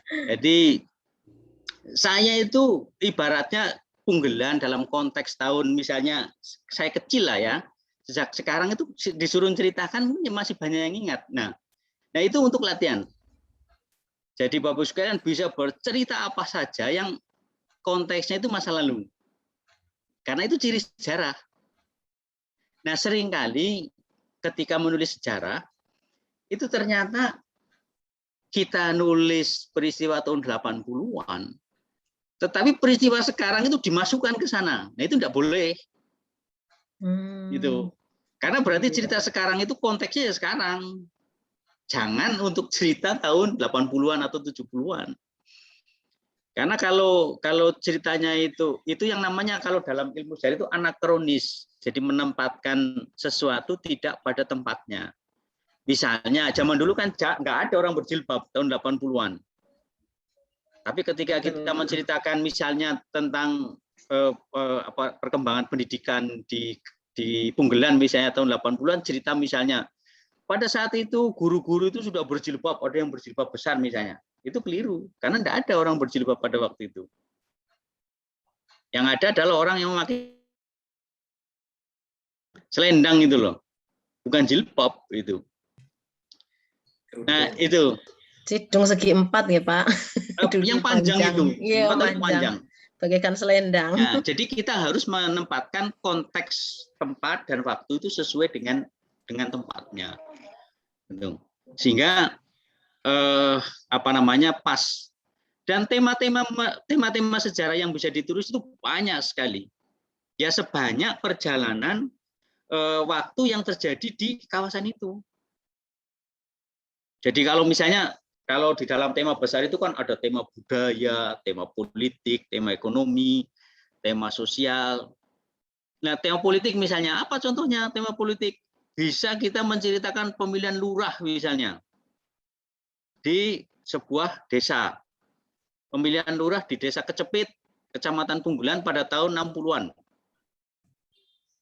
Jadi saya itu ibaratnya punggelan dalam konteks tahun misalnya saya kecil lah ya. Sejak sekarang itu disuruh ceritakan masih banyak yang ingat. Nah itu untuk latihan. Jadi Bapak sekalian bisa bercerita apa saja yang konteksnya itu masa lalu. Karena itu ciri sejarah. Nah, seringkali ketika menulis sejarah, itu ternyata kita nulis peristiwa tahun 80-an, tetapi peristiwa sekarang itu dimasukkan ke sana. Nah, itu tidak boleh. Gitu. Karena berarti cerita sekarang itu konteksnya ya sekarang. Jangan untuk cerita tahun 80-an atau 70-an. Karena kalau ceritanya itu yang namanya kalau dalam ilmu sejarah itu anakronis. Jadi menempatkan sesuatu tidak pada tempatnya. Misalnya zaman dulu kan nggak ada orang berjilbab tahun 80-an. Tapi ketika kita menceritakan misalnya tentang perkembangan pendidikan di Punggelan misalnya tahun 80-an, cerita misalnya pada saat itu guru-guru itu sudah berjilbab, ada yang berjilbab besar misalnya. Itu keliru, karena tidak ada orang berjilbab pada waktu itu. Yang ada adalah orang yang memakai selendang itu loh, bukan jilbab itu. Nah itu.
Cidung segi 4 ya Pak.
Yang panjang itu,
iya, panjang. Bagaikan selendang.
Nah, jadi kita harus menempatkan konteks tempat dan waktu itu sesuai dengan tempatnya. Sehingga pas. Dan tema-tema sejarah yang bisa ditulis itu banyak sekali. Ya sebanyak perjalanan waktu yang terjadi di kawasan itu. Jadi kalau misalnya kalau di dalam tema besar itu kan ada tema budaya, tema politik, tema ekonomi, tema sosial. Nah, tema politik misalnya apa contohnya tema politik? Bisa kita menceritakan pemilihan lurah misalnya di sebuah desa. Pemilihan lurah di Desa Kecepit, Kecamatan Punggelan pada tahun 60-an.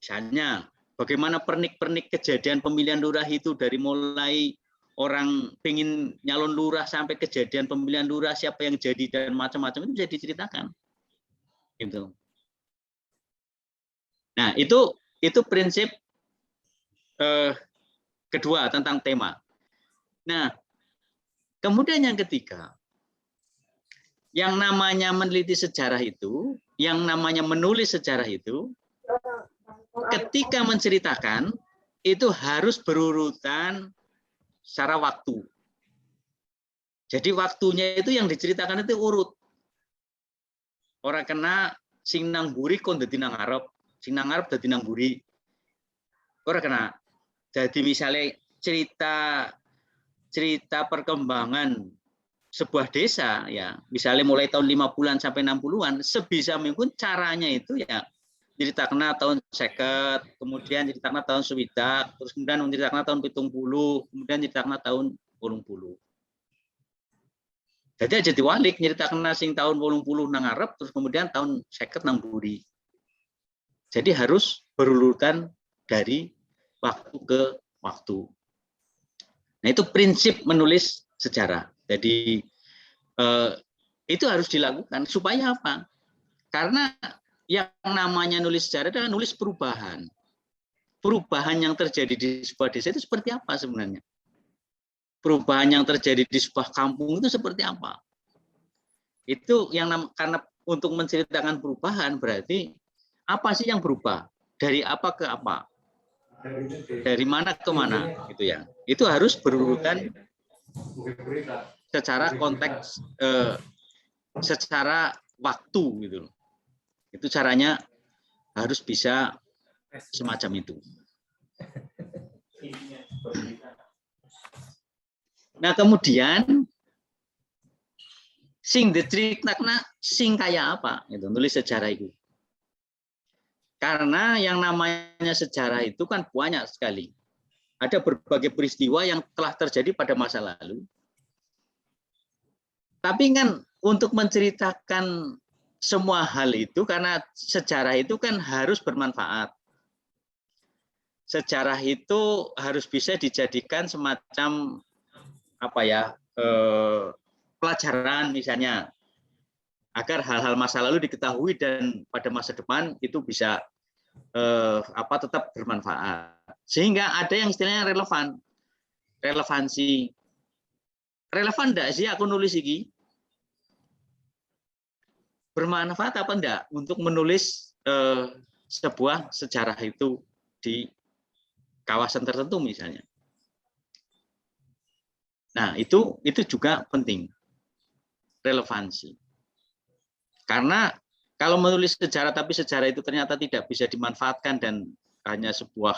Misalnya, bagaimana pernik-pernik kejadian pemilihan lurah itu dari mulai orang pengen nyalon lurah sampai kejadian pemilihan lurah, siapa yang jadi dan macam-macam itu bisa diceritakan. Gitu. Nah, itu prinsip kedua tentang tema. Nah, kemudian yang ketiga, yang namanya meneliti sejarah itu, yang namanya menulis sejarah itu, ketika menceritakan itu harus berurutan secara waktu. Jadi waktunya itu yang diceritakan itu urut. Orang kena sing nang buri kon dadi nang ngarep, sing nang ngarep dadi nang buri. Ora kena. Jadi misalnya cerita perkembangan sebuah desa ya, misalnya mulai tahun 50-an sampai 60-an, sebisa mungkin caranya itu ya ceritakan tahun 50, kemudian ceritakan tahun 60, terus kemudian menceritakan tahun 70, kemudian ceritakan tahun 80. Jadi aja diwalik ceritakan sing tahun 80 nang ngarep, terus kemudian tahun 50 nang buri. Jadi harus berurutan dari waktu ke waktu. Nah, itu prinsip menulis sejarah. Jadi itu harus dilakukan supaya apa? Karena yang namanya nulis sejarah adalah nulis perubahan. Perubahan yang terjadi di sebuah desa itu seperti apa sebenarnya? Perubahan yang terjadi di sebuah kampung itu seperti apa? Itu yang karena untuk menceritakan perubahan berarti apa sih yang berubah? Dari apa ke apa? Dari mana ke mana gitu ya. Itu harus berurutan secara konteks secara waktu gitu. Itu caranya harus bisa semacam itu. Nah, kemudian sing diceritakan sing kayak apa gitu, nulis sejarah itu. Karena yang namanya sejarah itu kan banyak sekali. Ada berbagai peristiwa yang telah terjadi pada masa lalu. Tapi kan untuk menceritakan semua hal itu karena sejarah itu kan harus bermanfaat. Sejarah itu harus bisa dijadikan semacam apa ya, pelajaran misalnya, agar hal-hal masa lalu diketahui dan pada masa depan itu bisa tetap bermanfaat. Sehingga ada yang istilahnya relevan, relevansi. Relevan enggak sih aku nulis ini? Bermanfaat apa enggak untuk menulis sebuah sejarah itu di kawasan tertentu misalnya. Nah, itu juga penting, relevansi. Karena kalau menulis sejarah tapi sejarah itu ternyata tidak bisa dimanfaatkan dan hanya sebuah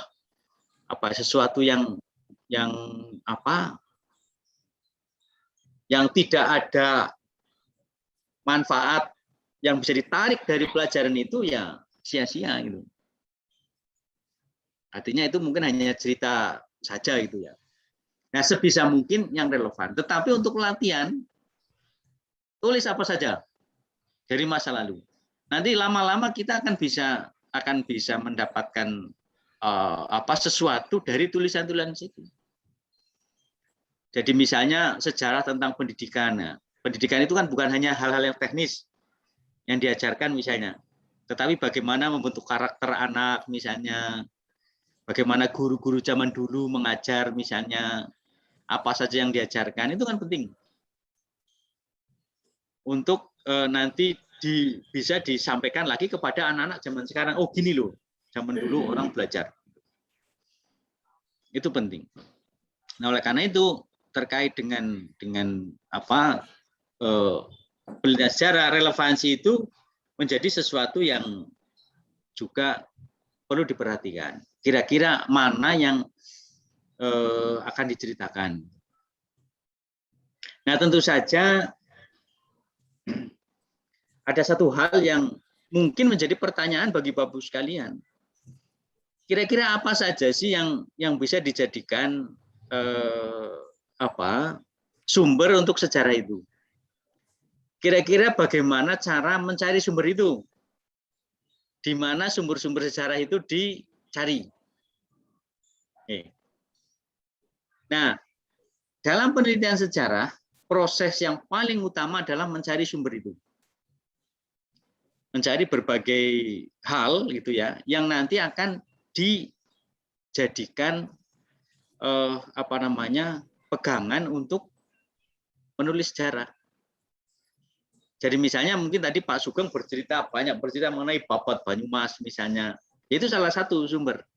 sesuatu yang tidak ada manfaat yang bisa ditarik dari pelajaran itu, ya sia-sia gitu. Artinya itu mungkin hanya cerita saja gitu ya. Nah, sebisa mungkin yang relevan. Tetapi untuk latihan, tulis apa saja dari masa lalu. Nanti lama-lama kita akan bisa mendapatkan sesuatu dari tulisan-tulisan situ. Jadi misalnya sejarah tentang pendidikan. Nah, pendidikan itu kan bukan hanya hal-hal yang teknis yang diajarkan misalnya, tetapi bagaimana membentuk karakter anak misalnya, bagaimana guru-guru zaman dulu mengajar misalnya, apa saja yang diajarkan, itu kan penting untuk nanti bisa disampaikan lagi kepada anak-anak zaman sekarang. Oh gini loh, zaman dulu orang belajar. Itu penting. Nah, oleh karena itu terkait dengan penelitian sejarah, relevansi itu menjadi sesuatu yang juga perlu diperhatikan. Kira-kira mana yang akan diceritakan. Nah, tentu saja ada satu hal yang mungkin menjadi pertanyaan bagi Bapak sekalian. Kira-kira apa saja sih yang bisa dijadikan sumber untuk sejarah itu? Kira-kira bagaimana cara mencari sumber itu? Di mana sumber-sumber sejarah itu dicari? Nah, dalam penelitian sejarah, proses yang paling utama adalah mencari sumber itu. Mencari berbagai hal gitu ya, yang nanti akan dijadikan pegangan untuk menulis sejarah. Jadi misalnya mungkin tadi Pak Sugeng banyak bercerita mengenai Babat Banyumas misalnya. Itu salah satu sumber.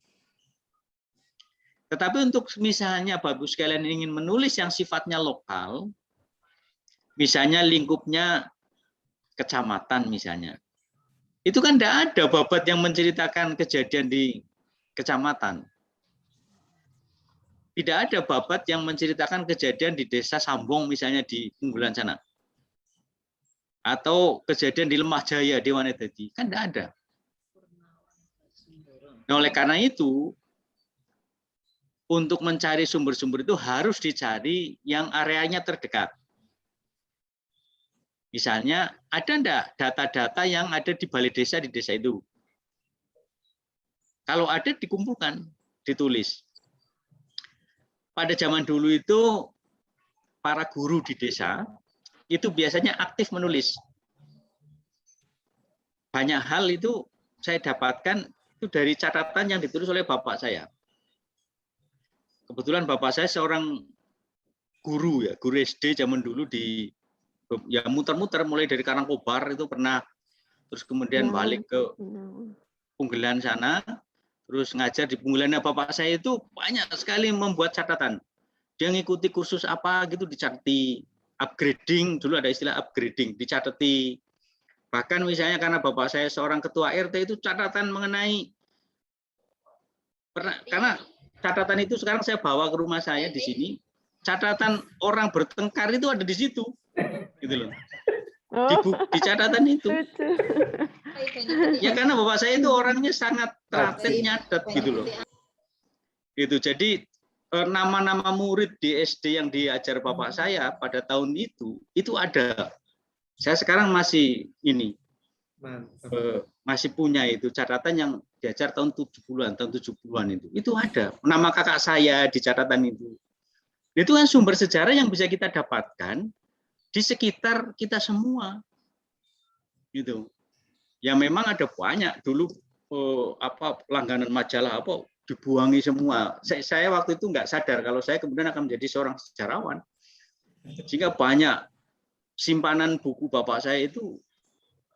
Tetapi untuk misalnya Bapak sekalian ingin menulis yang sifatnya lokal, misalnya lingkupnya kecamatan misalnya. Itu kan tidak ada babat yang menceritakan kejadian di kecamatan. Tidak ada babat yang menceritakan kejadian di desa Sambong misalnya di Unggulan sana. Atau kejadian di Lemah Jaya di Wanedadi. Kan tidak ada. Nah, oleh karena itu, untuk mencari sumber-sumber itu harus dicari yang areanya terdekat. Misalnya, ada enggak data-data yang ada di balai desa di desa itu? Kalau ada, dikumpulkan, ditulis. Pada zaman dulu itu, para guru di desa, itu biasanya aktif menulis. Banyak hal itu saya dapatkan itu dari catatan yang ditulis oleh bapak saya. Kebetulan bapak saya seorang guru ya, guru SD zaman dulu ya muter-muter mulai dari Karangkobar itu pernah, terus kemudian balik ke Punggelan sana, terus ngajar di Punggelan. Bapak saya itu banyak sekali membuat catatan. Dia ngikuti kursus apa gitu dicatati, upgrading, dulu ada istilah upgrading, dicatati. Bahkan misalnya karena bapak saya seorang ketua RT itu catatan mengenai karena catatan itu sekarang saya bawa ke rumah saya di sini, catatan orang bertengkar itu ada di situ. Gitu loh. Di catatan itu. Ya karena bapak saya itu orangnya sangat teratur nyatet gitu loh. Gitu. Jadi nama-nama murid di SD yang diajar bapak saya pada tahun itu ada. Saya sekarang masih masih punya itu catatan yang diajar tahun 70-an itu ada nama kakak saya di catatan itu kan sumber sejarah yang bisa kita dapatkan di sekitar kita semua gitu ya. Memang ada banyak dulu langganan majalah dibuangi semua. Saya waktu itu nggak sadar kalau saya kemudian akan menjadi seorang sejarawan, sehingga banyak simpanan buku bapak saya itu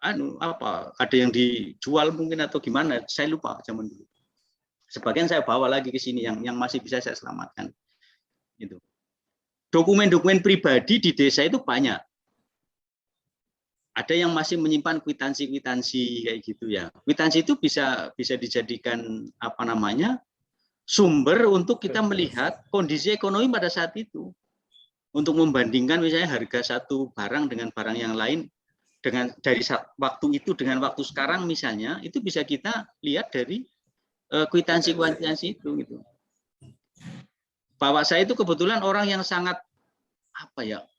ada yang dijual mungkin atau gimana, saya lupa zaman dulu. Sebagian saya bawa lagi ke sini yang masih bisa saya selamatkan. Gitu. Dokumen-dokumen pribadi di desa itu banyak. Ada yang masih menyimpan kwitansi-kwitansi kayak gitu ya. Kwitansi itu bisa dijadikan sumber untuk kita melihat kondisi ekonomi pada saat itu. Untuk membandingkan misalnya harga satu barang dengan barang yang lain dari waktu itu dengan waktu sekarang misalnya, itu bisa kita lihat dari kwitansi-kwitansi itu gitu. Bapak saya itu kebetulan orang yang sangat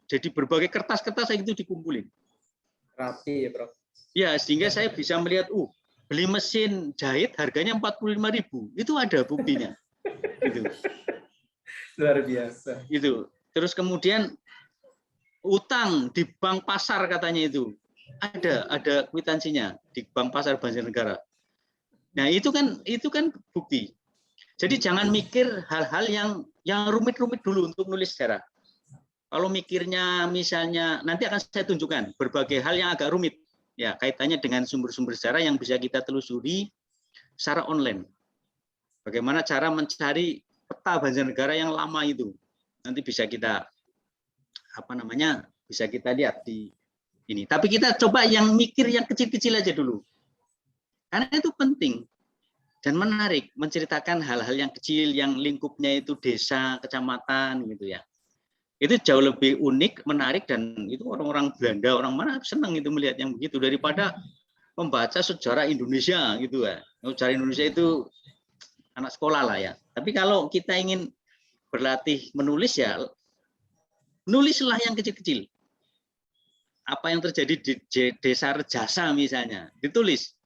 jadi berbagai kertas-kertas itu dikumpulin.
Rapi ya, Prof.
Ya, sehingga saya bisa melihat beli mesin jahit harganya 45.000. Itu ada buktinya. Gitu.
Luar biasa.
Itu. Terus kemudian utang di bank pasar katanya itu. Ada kwitansinya di Bank Pasar Banjarnegara. Nah, itu kan bukti. Jadi jangan mikir hal-hal yang rumit-rumit dulu untuk nulis sejarah. Kalau mikirnya misalnya nanti akan saya tunjukkan berbagai hal yang agak rumit ya kaitannya dengan sumber-sumber sejarah yang bisa kita telusuri secara online. Bagaimana cara mencari peta Banjarnegara yang lama itu. Nanti bisa kita bisa kita lihat di ini. Tapi kita coba yang mikir yang kecil-kecil aja dulu. Karena itu penting dan menarik menceritakan hal-hal yang kecil yang lingkupnya itu desa, kecamatan gitu ya. Itu jauh lebih unik, menarik, dan itu orang-orang Belanda, orang mana senang itu melihat yang begitu daripada membaca sejarah Indonesia gitu ya. Sejarah Indonesia itu anak sekolah lah ya. Tapi kalau kita ingin berlatih menulis ya, nulislah yang kecil-kecil. Apa yang terjadi di desa Rejasa misalnya, ditulis.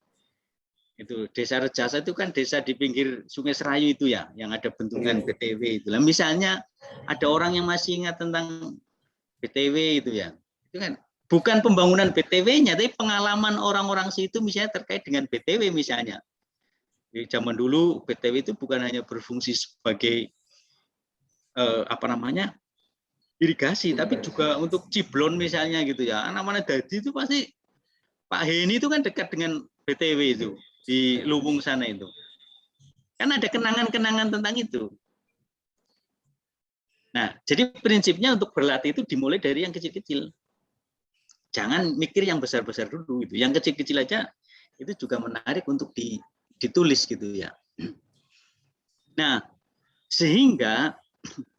Itu desa Rejasa itu kan desa di pinggir Sungai Serayu itu ya, yang ada bendungan BTW itu. Lah misalnya ada orang yang masih ingat tentang BTW itu ya. Itu kan bukan pembangunan BTW-nya, tapi pengalaman orang-orang situ misalnya terkait dengan BTW misalnya. Di zaman dulu BTW itu bukan hanya berfungsi sebagai irigasi, tapi juga untuk ciblon misalnya gitu ya. Anak-anak Dadi itu pasti Pak Heni itu kan dekat dengan BTW itu. Di Luwung sana itu. Kan ada kenangan-kenangan tentang itu. Nah, jadi prinsipnya untuk berlatih itu dimulai dari yang kecil-kecil. Jangan mikir yang besar-besar dulu gitu. Yang kecil-kecil aja itu juga menarik untuk ditulis gitu ya. Nah, sehingga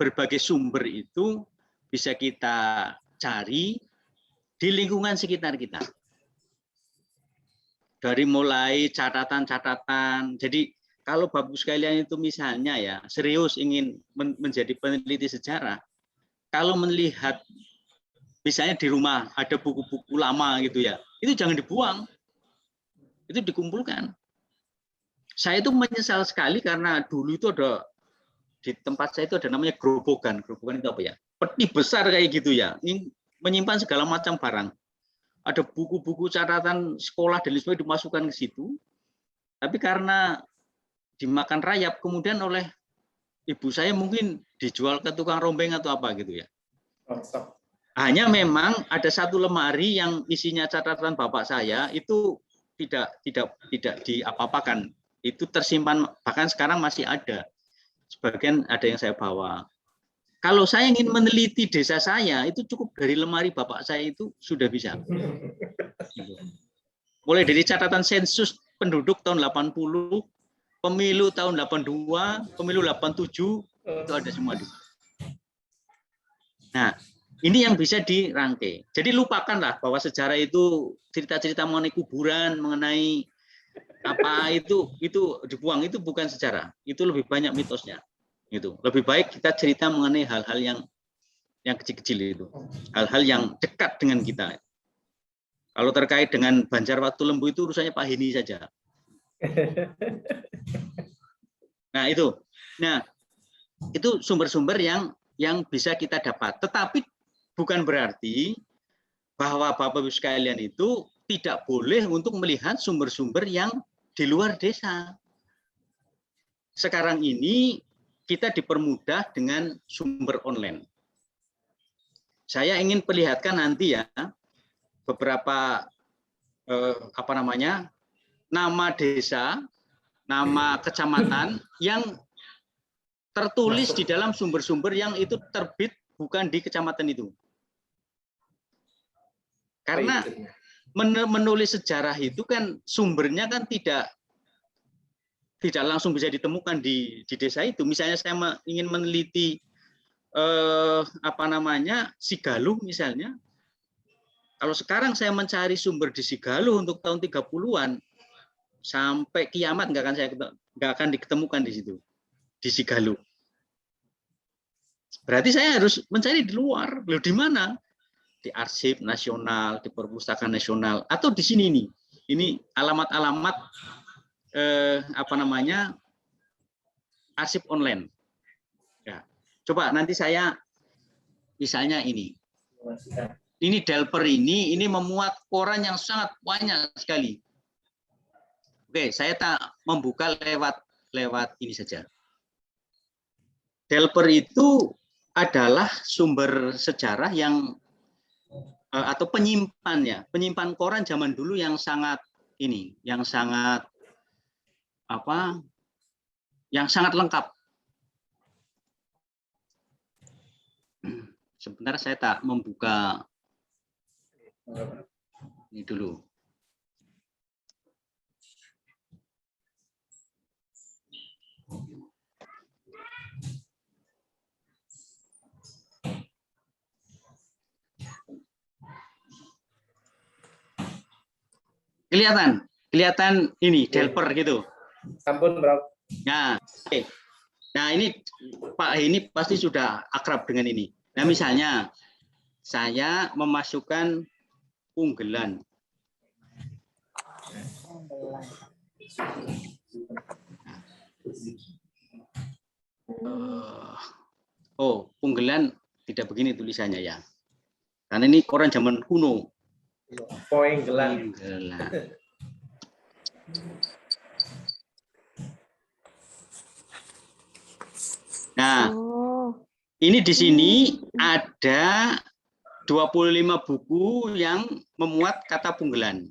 berbagai sumber itu bisa kita cari di lingkungan sekitar kita. Dari mulai catatan-catatan. Jadi kalau Bapak sekalian itu misalnya ya serius ingin menjadi peneliti sejarah, kalau melihat misalnya di rumah ada buku-buku lama gitu ya, itu jangan dibuang, itu dikumpulkan. Saya itu menyesal sekali karena dulu itu ada di tempat saya itu ada namanya gerobokan. Gerobokan itu apa ya? Peti besar kayak gitu ya, ini menyimpan segala macam barang. Ada buku-buku catatan sekolah dan sebagainya dimasukkan ke situ. Tapi karena dimakan rayap, kemudian oleh ibu saya mungkin dijual ke tukang rombeng atau apa gitu ya. Hanya memang ada satu lemari yang isinya catatan bapak saya itu tidak diapa-apakan. Itu tersimpan, bahkan sekarang masih ada. Sebagian ada yang saya bawa. Kalau saya ingin meneliti desa saya, itu cukup dari lemari bapak saya itu sudah bisa. Mulai dari catatan sensus penduduk tahun 80, pemilu tahun 82, pemilu 87, itu ada semua. Nah, ini yang bisa dirangkai. Jadi lupakanlah bahwa sejarah itu cerita-cerita mengenai kuburan, mengenai apa itu dibuang, itu bukan sejarah. Itu lebih banyak mitosnya. Gitu. Lebih baik kita cerita mengenai hal-hal yang kecil-kecil itu, hal-hal yang dekat dengan kita. Kalau terkait dengan Banjar Watu Lembu itu urusannya Pak Heni saja. Nah, itu. Nah, itu sumber-sumber yang bisa kita dapat. Tetapi bukan berarti bahwa Bapak Ibu sekalian itu tidak boleh untuk melihat sumber-sumber yang di luar desa. Sekarang ini kita dipermudah dengan sumber online. Saya ingin perlihatkan nanti ya beberapa nama desa, nama kecamatan yang tertulis di dalam sumber-sumber yang itu terbit bukan di kecamatan itu. Karena menulis sejarah itu kan sumbernya kan tidak langsung bisa ditemukan di desa itu. Misalnya saya ingin meneliti Sigaluh misalnya. Kalau sekarang saya mencari sumber di Sigaluh untuk tahun 30-an sampai kiamat nggak akan diketemukan di situ, di Sigaluh. Berarti saya harus mencari di luar. Loh, di mana? Di Arsip Nasional, di Perpustakaan Nasional, atau di sini nih. Ini alamat-alamat arsip online. Ya. Coba nanti saya misalnya ini. Ini Delper ini memuat koran yang sangat banyak sekali. Oke, saya tak membuka lewat ini saja. Delper itu adalah sumber sejarah yang atau penyimpan koran zaman dulu yang sangat lengkap. Sebentar saya tak membuka ini dulu. Kelihatan ini Delper gitu.
Sampun, Bro.
Nah, oke. Nah, ini Pak ini pasti sudah akrab dengan ini. Nah, misalnya saya memasukkan Punggelan. Punggelan tidak begini tulisannya ya. Karena ini koran zaman kuno.
Punggelan.
Nah, ini di sini ada 25 buku yang memuat kata Punggelan.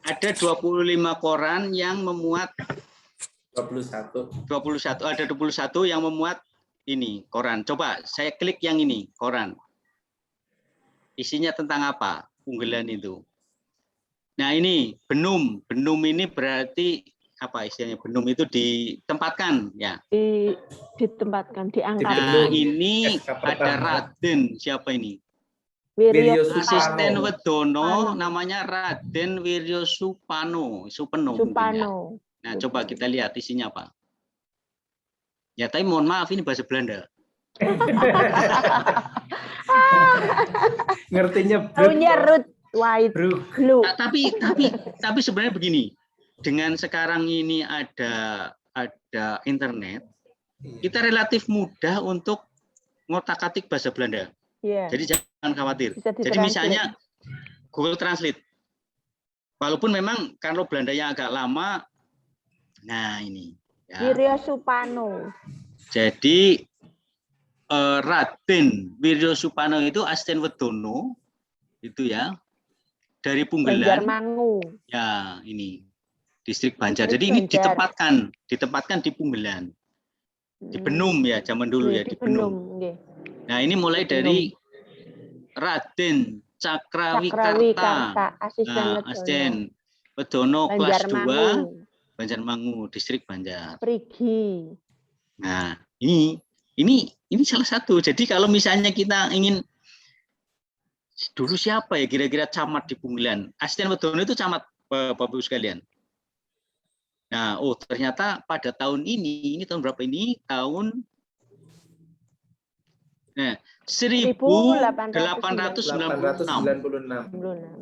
Ada 25 koran yang memuat 21. Ada 21 yang memuat ini koran. Coba saya klik yang ini, koran. Isinya tentang apa? Punggelan itu. Nah, ini Benum. Benum ini berarti apa istilahnya? Benum itu ditempatkan ya.
Ditempatkan, diangkat.
Nah, ini ada Raden. Siapa ini? Asisten Wedono namanya Raden Wiryo Supano. Nah, coba kita lihat isinya apa. Ya, tapi mohon maaf ini bahasa Belanda.
Ngertinya
root white blue.
Nah, tapi sebenarnya begini. Dengan sekarang ini ada internet, kita relatif mudah untuk ngotak-atik bahasa Belanda.
Yeah.
Jadi jangan khawatir. Jadi misalnya Google Translate. Walaupun memang kalau Belandanya agak lama, nah ini. Ya.
Wiryo Supano.
Jadi Raden Wiryo Supano itu asisten Wedono, itu ya, dari Punggelan.
Banjarmangu.
Ya, ini distrik Banjar. Jadi ini ditempatkan di Punggelan. Di Benum ya, zaman dulu ya, di Benum. Nah, ini mulai dari Raden Cakrawikarta, asisten Wedono kelas 2, Banjarmangu, distrik Banjar.
Prigi.
Nah, ini salah satu. Jadi kalau misalnya kita ingin dulu siapa ya kira-kira camat di Punggelan? Asisten Wedono itu camat, Bapak Ibu sekalian. Nah, ternyata pada tahun ini tahun berapa ini? Tahun Nah, 1896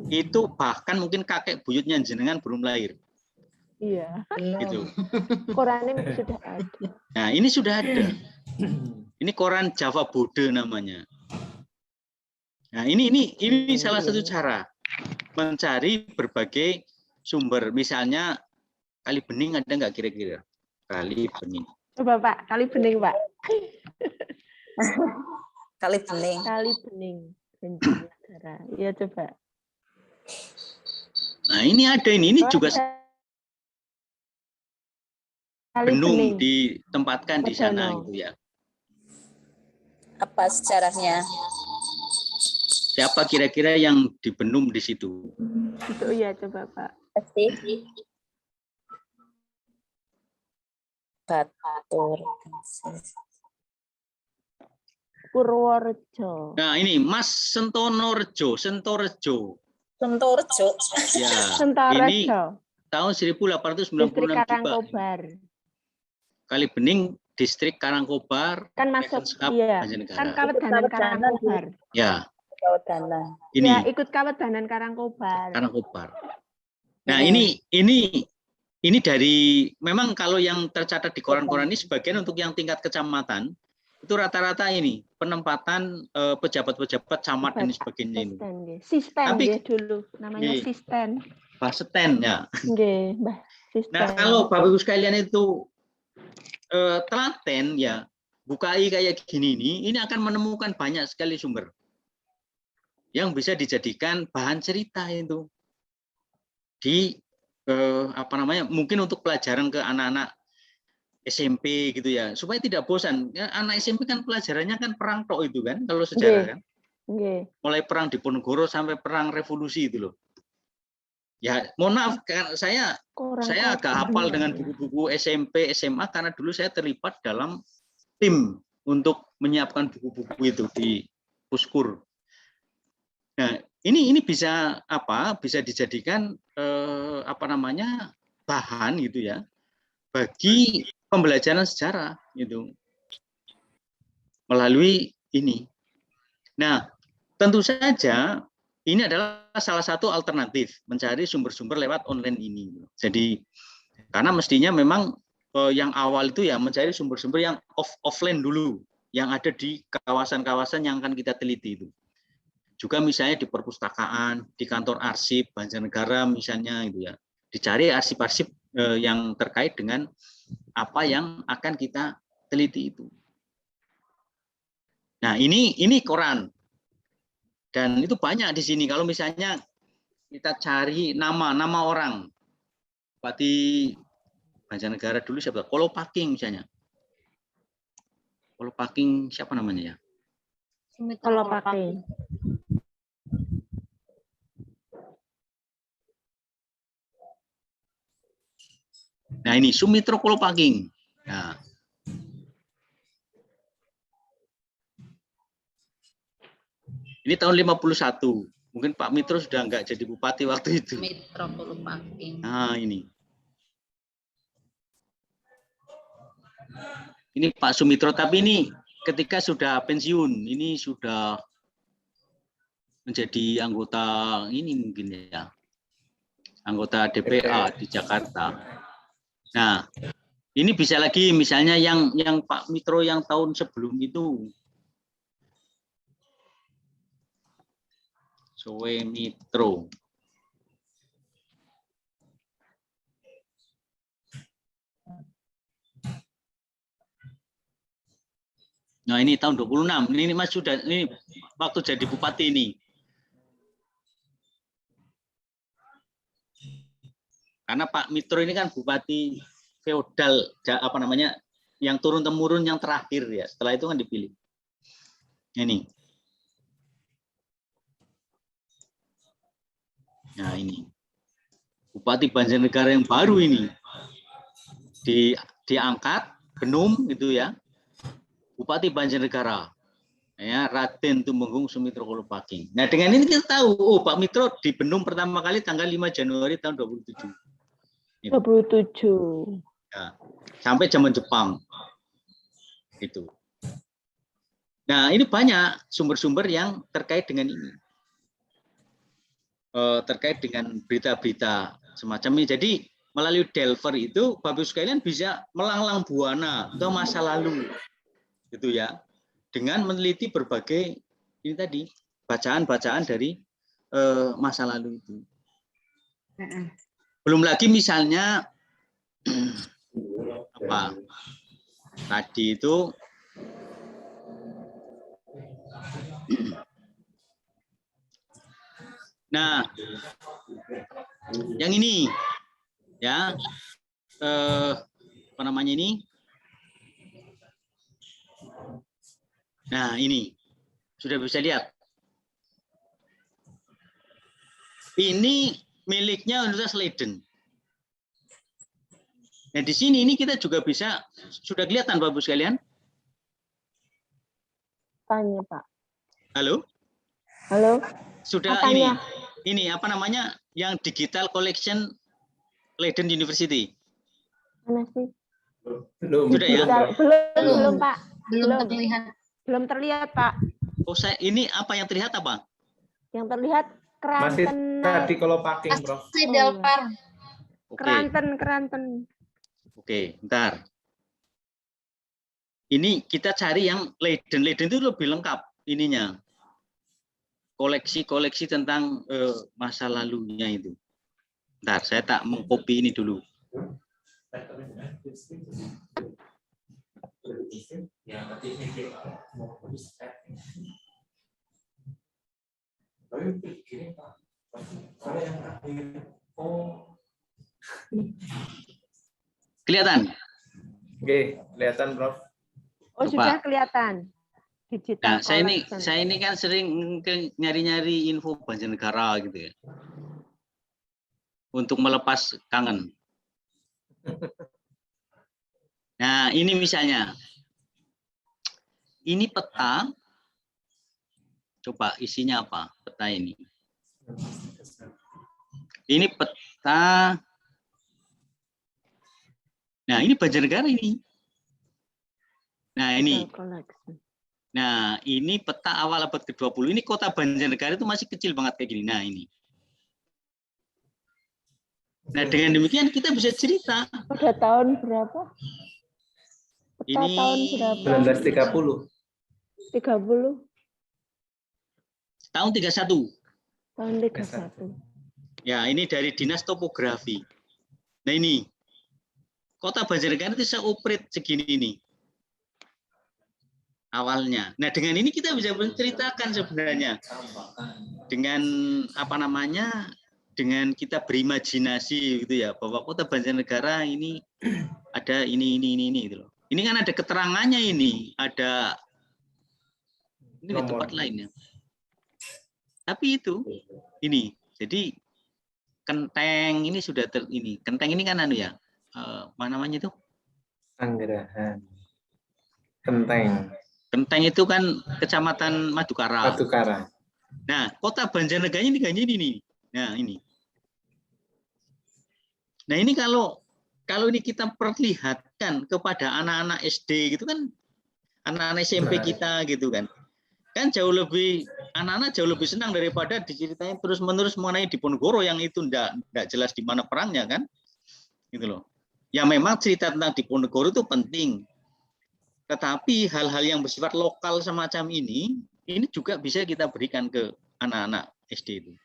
itu bahkan mungkin kakek buyutnya jenengan belum lahir.
Iya.
Gitu.
Korannya sudah ada.
Nah, ini sudah ada. Ini koran Java Bode namanya. Nah, ini salah satu cara mencari berbagai sumber. Misalnya Kali Bening ada nggak kira-kira? Kali Bening.
Coba Pak, Kali Bening Pak.
Kali Bening.
Kali Bening. Banjarnegara. Iya coba.
Nah ini ada ini juga Benung ditempatkan di sana gitu ya.
Apa sejarahnya?
Siapa kira-kira yang dibenum di situ?
Itu iya coba Pak.
Batur.
Purworejo.
Nah ini Mas Sentonorejo. Ya, ini tahun 1896
Distrik
juga.
Karangkobar.
Kali Bening, Distrik Karangkobar.
Kan masuk, iya. Kan Kawedanan Karangkobar.
Ya.
Ini. Ya, ikut Kawedanan Karangkobar.
Nah, ini dari memang kalau yang tercatat di koran-koran ini sebagian untuk yang tingkat kecamatan itu rata-rata ini penempatan pejabat-pejabat camat dan sebagainya ini.
Sistem tapi dulu namanya sistem.
Baseten ya.
Mbah, sistem.
Nah, kalau Bapak Ibu sekalian itu telaten ya, bukai kayak gini ini akan menemukan banyak sekali sumber yang bisa dijadikan bahan cerita itu di mungkin untuk pelajaran ke anak-anak SMP gitu ya, supaya tidak bosan. Ya, anak SMP kan pelajarannya kan perang tok itu kan, kalau sejarah kan. Mulai perang Diponegoro sampai perang revolusi itu loh. Ya, mohon maaf saya agak hafal dengan buku-buku SMP, SMA karena dulu saya terlibat dalam tim untuk menyiapkan buku-buku itu di Puskur. Nah, ini bisa bisa dijadikan bahan gitu ya bagi pembelajaran sejarah gitu melalui ini. Nah, tentu saja ini adalah salah satu alternatif mencari sumber-sumber lewat online ini. Jadi karena mestinya memang yang awal itu ya mencari sumber-sumber yang offline dulu yang ada di kawasan-kawasan yang akan kita teliti itu. Juga misalnya di perpustakaan, di kantor arsip Banjarnegara misalnya gitu ya. Dicari arsip-arsip yang terkait dengan apa yang akan kita teliti itu. Nah, ini koran. Dan itu banyak di sini. Kalau misalnya kita cari nama orang. Bupati Banjarnegara dulu siapa? Kolopaking misalnya. Kolopaking siapa namanya ya?
Kolopaking.
Nah ini Sumitro Kolopaking. Nah. Ini tahun 51. Mungkin Pak Mitro sudah enggak jadi bupati waktu itu.
Mitro Kolopaking.
Nah ini. Ini Pak Sumitro, tapi ini ketika sudah pensiun, ini sudah menjadi anggota ini mungkin ya. Anggota DPA di Jakarta. Nah, ini bisa lagi misalnya yang Pak Mitro yang tahun sebelum itu. Soe Mitro. Nah, ini tahun 26. Ini Mas sudah ini waktu jadi bupati ini. Karena Pak Mitro ini kan bupati feodal yang turun temurun yang terakhir ya. Setelah itu kan dipilih. Ini. Nah, ini. Bupati Banjarnegara yang baru ini diangkat Benum gitu ya. Bupati Banjarnegara. Ya, Raden Tumenggung Sumitro Kolopaking. Nah, dengan ini kita tahu Pak Mitro di Benum pertama kali tanggal 5 Januari tahun 27.
27.
Ya, sampai zaman Jepang. Itu. Nah, ini banyak sumber-sumber yang terkait dengan ini. Terkait dengan berita-berita semacam ini. Jadi melalui Delver itu Bapak Ibu sekalian bisa melanglang buana atau masa lalu gitu ya, dengan meneliti berbagai ini tadi bacaan-bacaan dari masa lalu itu. Belum lagi misalnya apa tadi itu nah, yang ini ya apa namanya ini? Nah, ini sudah bisa lihat. Ini miliknya Universitas Leiden. Nah, di sini ini kita juga bisa sudah kelihatan Bapak Ibu sekalian?
Tanya, Pak.
Halo?
Halo.
Sudah
Apanya?
ini apa namanya yang digital collection Leiden University.
Mana sih?
Belum.
Sudah ya?
Belum, Pak.
Belum terlihat.
Belum terlihat, Pak.
Oh, ini apa yang terlihat apa?
Yang terlihat
Masih
Keranten.
tadi kalau packing, Prof.
Masih Delpar.
Oke.
Keranten.
Oke, bentar. Ini kita cari yang Leiden. Leiden itu lebih lengkap ininya. Koleksi-koleksi tentang masa lalunya itu. Bentar, saya tak mengcopy ini dulu. Kelihatan?
Oke, kelihatan, Prof.
Oh,
Coba.
sudah kelihatan.
Nah,
Digital
saya ini kan sering nyari-nyari info Banjarnegara gitu ya. Untuk melepas kangen. Nah, ini misalnya. Ini peta. Coba isinya apa peta ini? Ini peta. Nah, ini Banjarnegara ini. Nah, ini. Nah, ini peta awal abad ke-20. Ini kota Banjarnegara itu masih kecil banget kayak gini. Nah, ini. Nah, dengan demikian kita bisa cerita.
Udah tahun berapa?
Ini
tahun berapa?
1930.
30.
Tahun 31.
Tahun 31.
Ya, ini dari Dinas Topografi. Nah, ini. Kota Banjarnegara itu seuprit segini ini. Awalnya. Nah, dengan ini kita bisa menceritakan sebenarnya. Dengan apa namanya? Dengan kita berimajinasi gitu ya, bahwa kota Banjarnegara ini ada ini gitu loh. Ini kan ada keterangannya ini, ada ini di tempat lainnya. Tapi itu ini. Jadi Kenteng ini sudah ini. Kenteng ini kan anu ya. Apa namanya itu?
Anggerahan. Kenteng.
Kenteng itu kan Kecamatan Madukara.
Madukara.
Nah, kota Banjarnegara ini kan ini. Nah, ini. Nah, ini kalau ini kita perlihatkan kepada anak-anak SD gitu kan, anak-anak SMP kita gitu kan. Kan anak-anak jauh lebih senang daripada diceritain terus-menerus mengenai Diponegoro yang itu enggak jelas di mana perangnya kan. Gitu loh. Ya memang cerita tentang Diponegoro itu penting. Tetapi hal-hal yang bersifat lokal semacam ini juga bisa kita berikan ke anak-anak SD itu.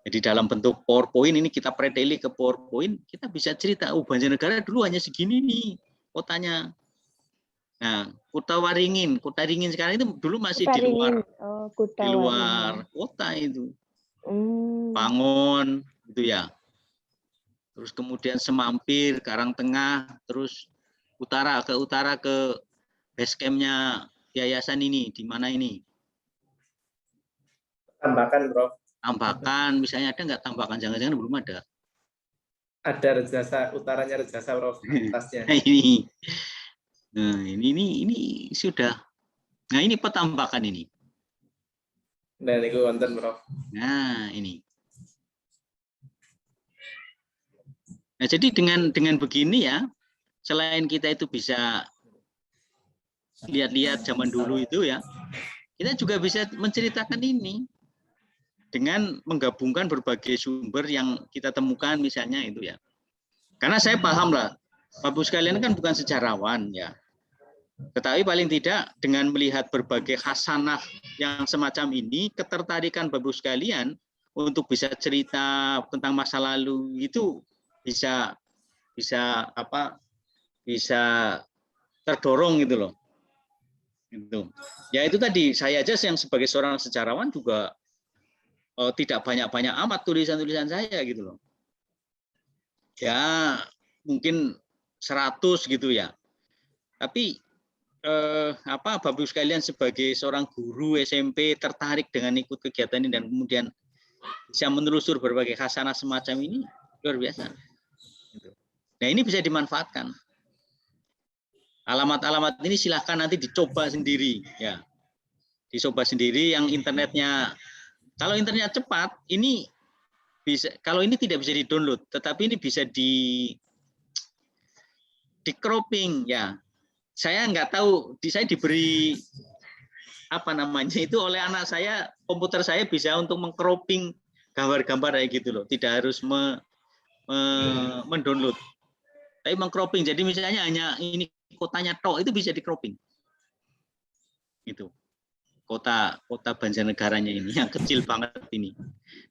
Jadi dalam bentuk PowerPoint ini kita preteli ke PowerPoint, kita bisa cerita, oh Banjarnegara dulu hanya segini nih kotanya. Nah, Kota Ringin sekarang itu dulu masih di luar kota itu. Pangon gitu ya. Terus kemudian Semampir, Karangtengah, terus utara ke base camp-nya yayasan ini, di mana ini?
Tambakan, Prof.
Tambakan, misalnya ada nggak Tambakan? Jangan-jangan belum ada.
Ada Rejasa, utaranya Rejasa, Prof. Atasnya.
Ini. Nah, ini sudah. Nah, ini Petambakan ini.
Nah, ini wonten, Prof.
Nah, ini. Nah, jadi dengan begini ya, selain kita itu bisa lihat-lihat zaman dulu itu ya, kita juga bisa menceritakan ini dengan menggabungkan berbagai sumber yang kita temukan misalnya itu ya. Karena saya paham lah, Bapak sekalian kan bukan sejarawan ya. Tetapi paling tidak dengan melihat berbagai khasanah yang semacam ini, ketertarikan Bapak sekalian untuk bisa cerita tentang masa lalu itu bisa terdorong gitu loh. Itu. Ya itu tadi, saya aja yang sebagai seorang sejarawan juga tidak banyak-banyak amat tulisan-tulisan saya gitu loh. Ya mungkin 100 gitu ya. Tapi Bapak Ibu sekalian sebagai seorang guru SMP tertarik dengan ikut kegiatan ini dan kemudian bisa menelusur berbagai khasanah semacam ini, luar biasa. Nah ini bisa dimanfaatkan. Alamat-alamat ini silahkan nanti dicoba sendiri ya, dicoba sendiri yang internetnya. Kalau internetnya cepat, ini bisa. Kalau ini tidak bisa di-download, tetapi ini bisa di cropping ya. Saya nggak tahu, saya diberi apa namanya itu oleh anak saya, komputer saya bisa untuk meng-cropping gambar-gambar kayak gitu loh, tidak harus mendownload, tapi meng-cropping. Jadi misalnya hanya ini kotanya tok itu bisa di-cropping. Itu. Kota Banjarnegaranya ini yang kecil banget ini.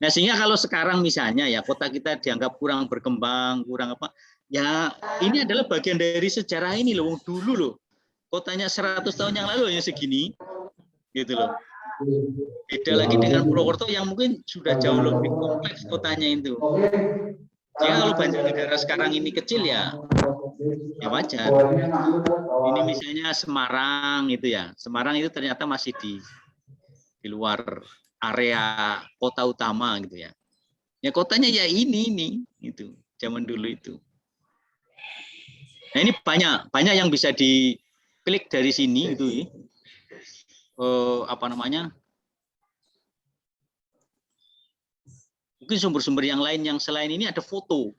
Nah, sehingga kalau sekarang misalnya ya kota kita dianggap kurang berkembang, kurang apa? Ya, ini adalah bagian dari sejarah ini loh. Dulu loh. Kotanya 100 tahun yang lalu hanya segini. Gitu loh. Beda lagi dengan Purwokerto yang mungkin sudah jauh lebih kompleks kotanya itu. Jika kalau Banjarnegara sekarang ini kecil ya wajar. Ini misalnya Semarang itu ya. Semarang itu ternyata masih di luar area kota utama gitu ya. Ya kotanya ya ini itu zaman dulu itu. Nah ini banyak yang bisa diklik dari sini gitu ya. Mungkin sumber-sumber yang lain yang selain ini ada foto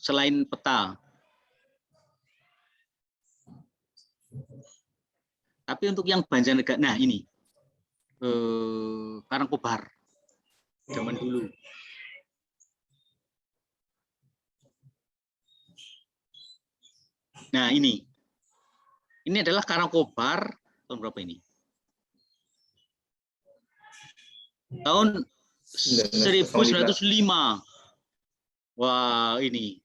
selain peta. Tapi untuk yang Banjarnegara, nah ini Karangkobar zaman dulu. Nah ini adalah Karangkobar tahun berapa ini? Tahun 1905. Wah, ini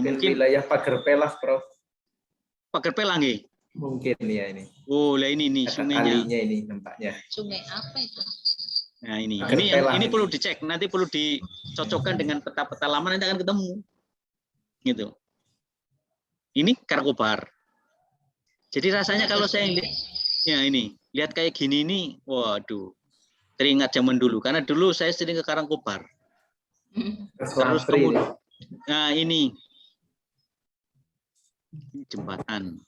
mungkin
wilayah Pager Pelah, Prof.
Pager Pelah nggih?
Mungkin ya ini.
Oh, lah ini sungainya.
Kalinya ini nampaknya.
Sungai apa itu?
Nah, ini perlu dicek, nanti perlu dicocokkan dengan peta-peta lama, nanti akan ketemu. Gitu. Ini Karangkobar. Jadi rasanya kalau saya lihat ya lihat kayak gini nih, waduh, teringat zaman dulu. Karena dulu saya sering ke Karangkobar. Terus kemudian, nah ini jembatan.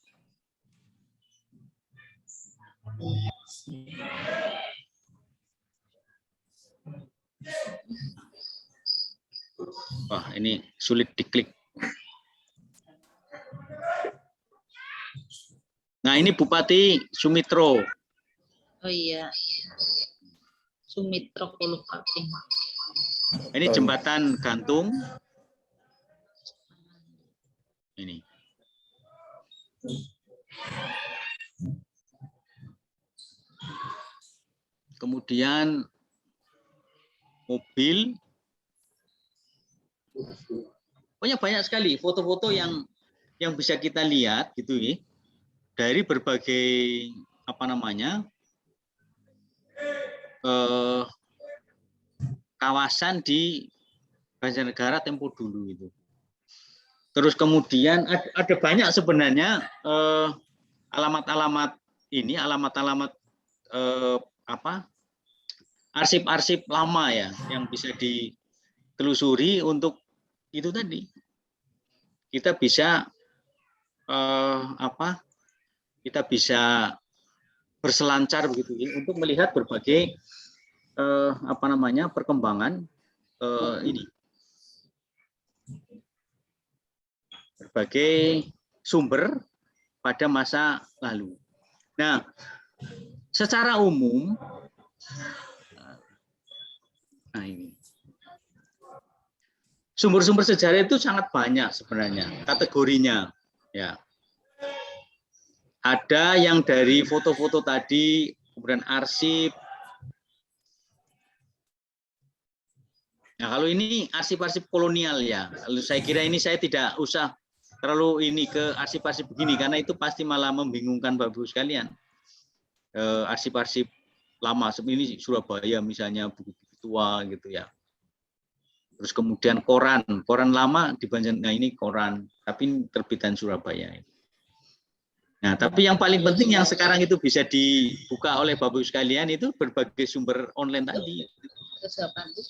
Wah, ini sulit diklik. Nah, ini Bupati Sumitro.
Oh iya. Sumitro Kulupati.
Ini jembatan gantung. Ini. Kemudian mobil. Pokoknya banyak sekali foto-foto yang bisa kita lihat gitu ya. Dari berbagai kawasan di Banjarnegara tempo dulu itu. Terus kemudian ada banyak sebenarnya alamat-alamat arsip-arsip lama ya yang bisa ditelusuri untuk itu tadi. Kita bisa kita bisa berselancar begitu ya, untuk melihat berbagai perkembangan ini berbagai sumber pada masa lalu. Nah, secara umum, nah ini sumber-sumber sejarah itu sangat banyak sebenarnya kategorinya. Ya, ada yang dari foto-foto tadi, kemudian arsip. Nah, kalau ini arsip-arsip kolonial ya. Lalu saya kira ini saya tidak usah terlalu ini ke arsip-arsip begini karena itu pasti malah membingungkan Bapak Ibu sekalian. Arsip-arsip lama seperti ini Surabaya misalnya buku-buku tua gitu ya. Terus kemudian koran lama di Banjar. Nah, ini koran tapi terbitan Surabaya. Nah, tapi yang paling penting yang sekarang itu bisa dibuka oleh Bapak Ibu sekalian itu berbagai sumber online tadi.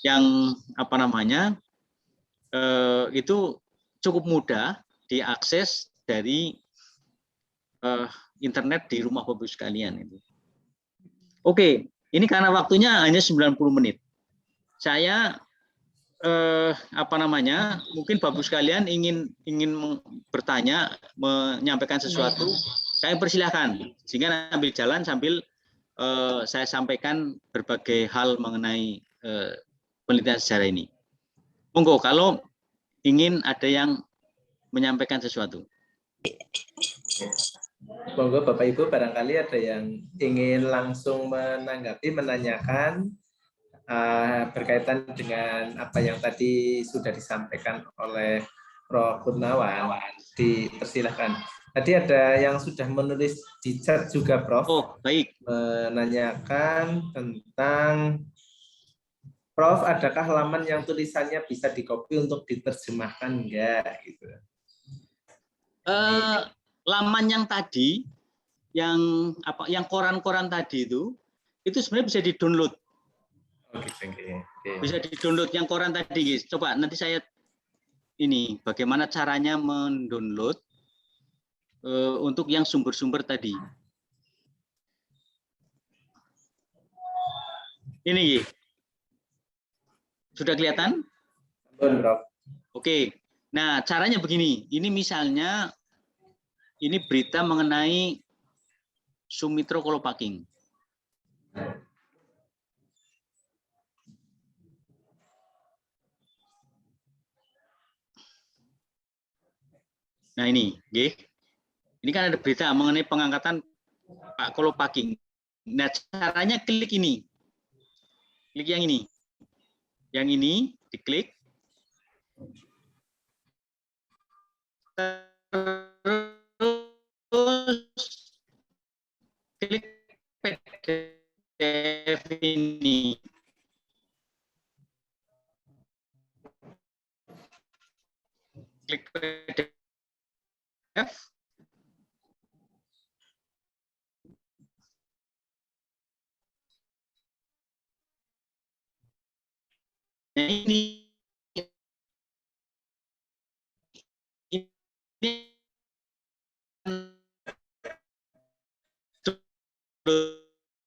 Yang apa namanya? Itu cukup mudah diakses dari internet di rumah Bapak Ibu sekalian itu. Oke, ini karena waktunya hanya 90 menit. Saya apa namanya? Mungkin Bapak Ibu sekalian ingin bertanya, menyampaikan sesuatu, saya persilahkan. Sehingga ambil jalan sambil saya sampaikan berbagai hal mengenai penelitian sejarah ini. Monggo kalau ingin ada yang menyampaikan sesuatu.
Monggo Bapak Ibu, barangkali ada yang ingin langsung menanggapi, menanyakan berkaitan dengan apa yang tadi sudah disampaikan oleh Prof. Kurnawan. Dipersilahkan. Tadi ada yang sudah menulis di chat juga, Prof.
Oh, baik.
Menanyakan tentang Prof, adakah halaman yang tulisannya bisa dikopi untuk diterjemahkan enggak gitu?
Laman yang tadi, yang apa, yang koran-koran tadi itu sebenarnya bisa di-download.
Okay.
Bisa di-download yang koran tadi, guys. Coba nanti saya ini bagaimana caranya mendownload untuk yang sumber-sumber tadi. Ini, guys. Sudah kelihatan? Oke. Nah, caranya begini. Ini misalnya ini berita mengenai Sumitro Kolopaking. Nah, ini, ini kan ada berita mengenai pengangkatan Pak Kolopaking. Nah, caranya klik ini. Klik yang ini. Yang ini diklik. Terus klik PDF ini. Klik PDF. Nah, ini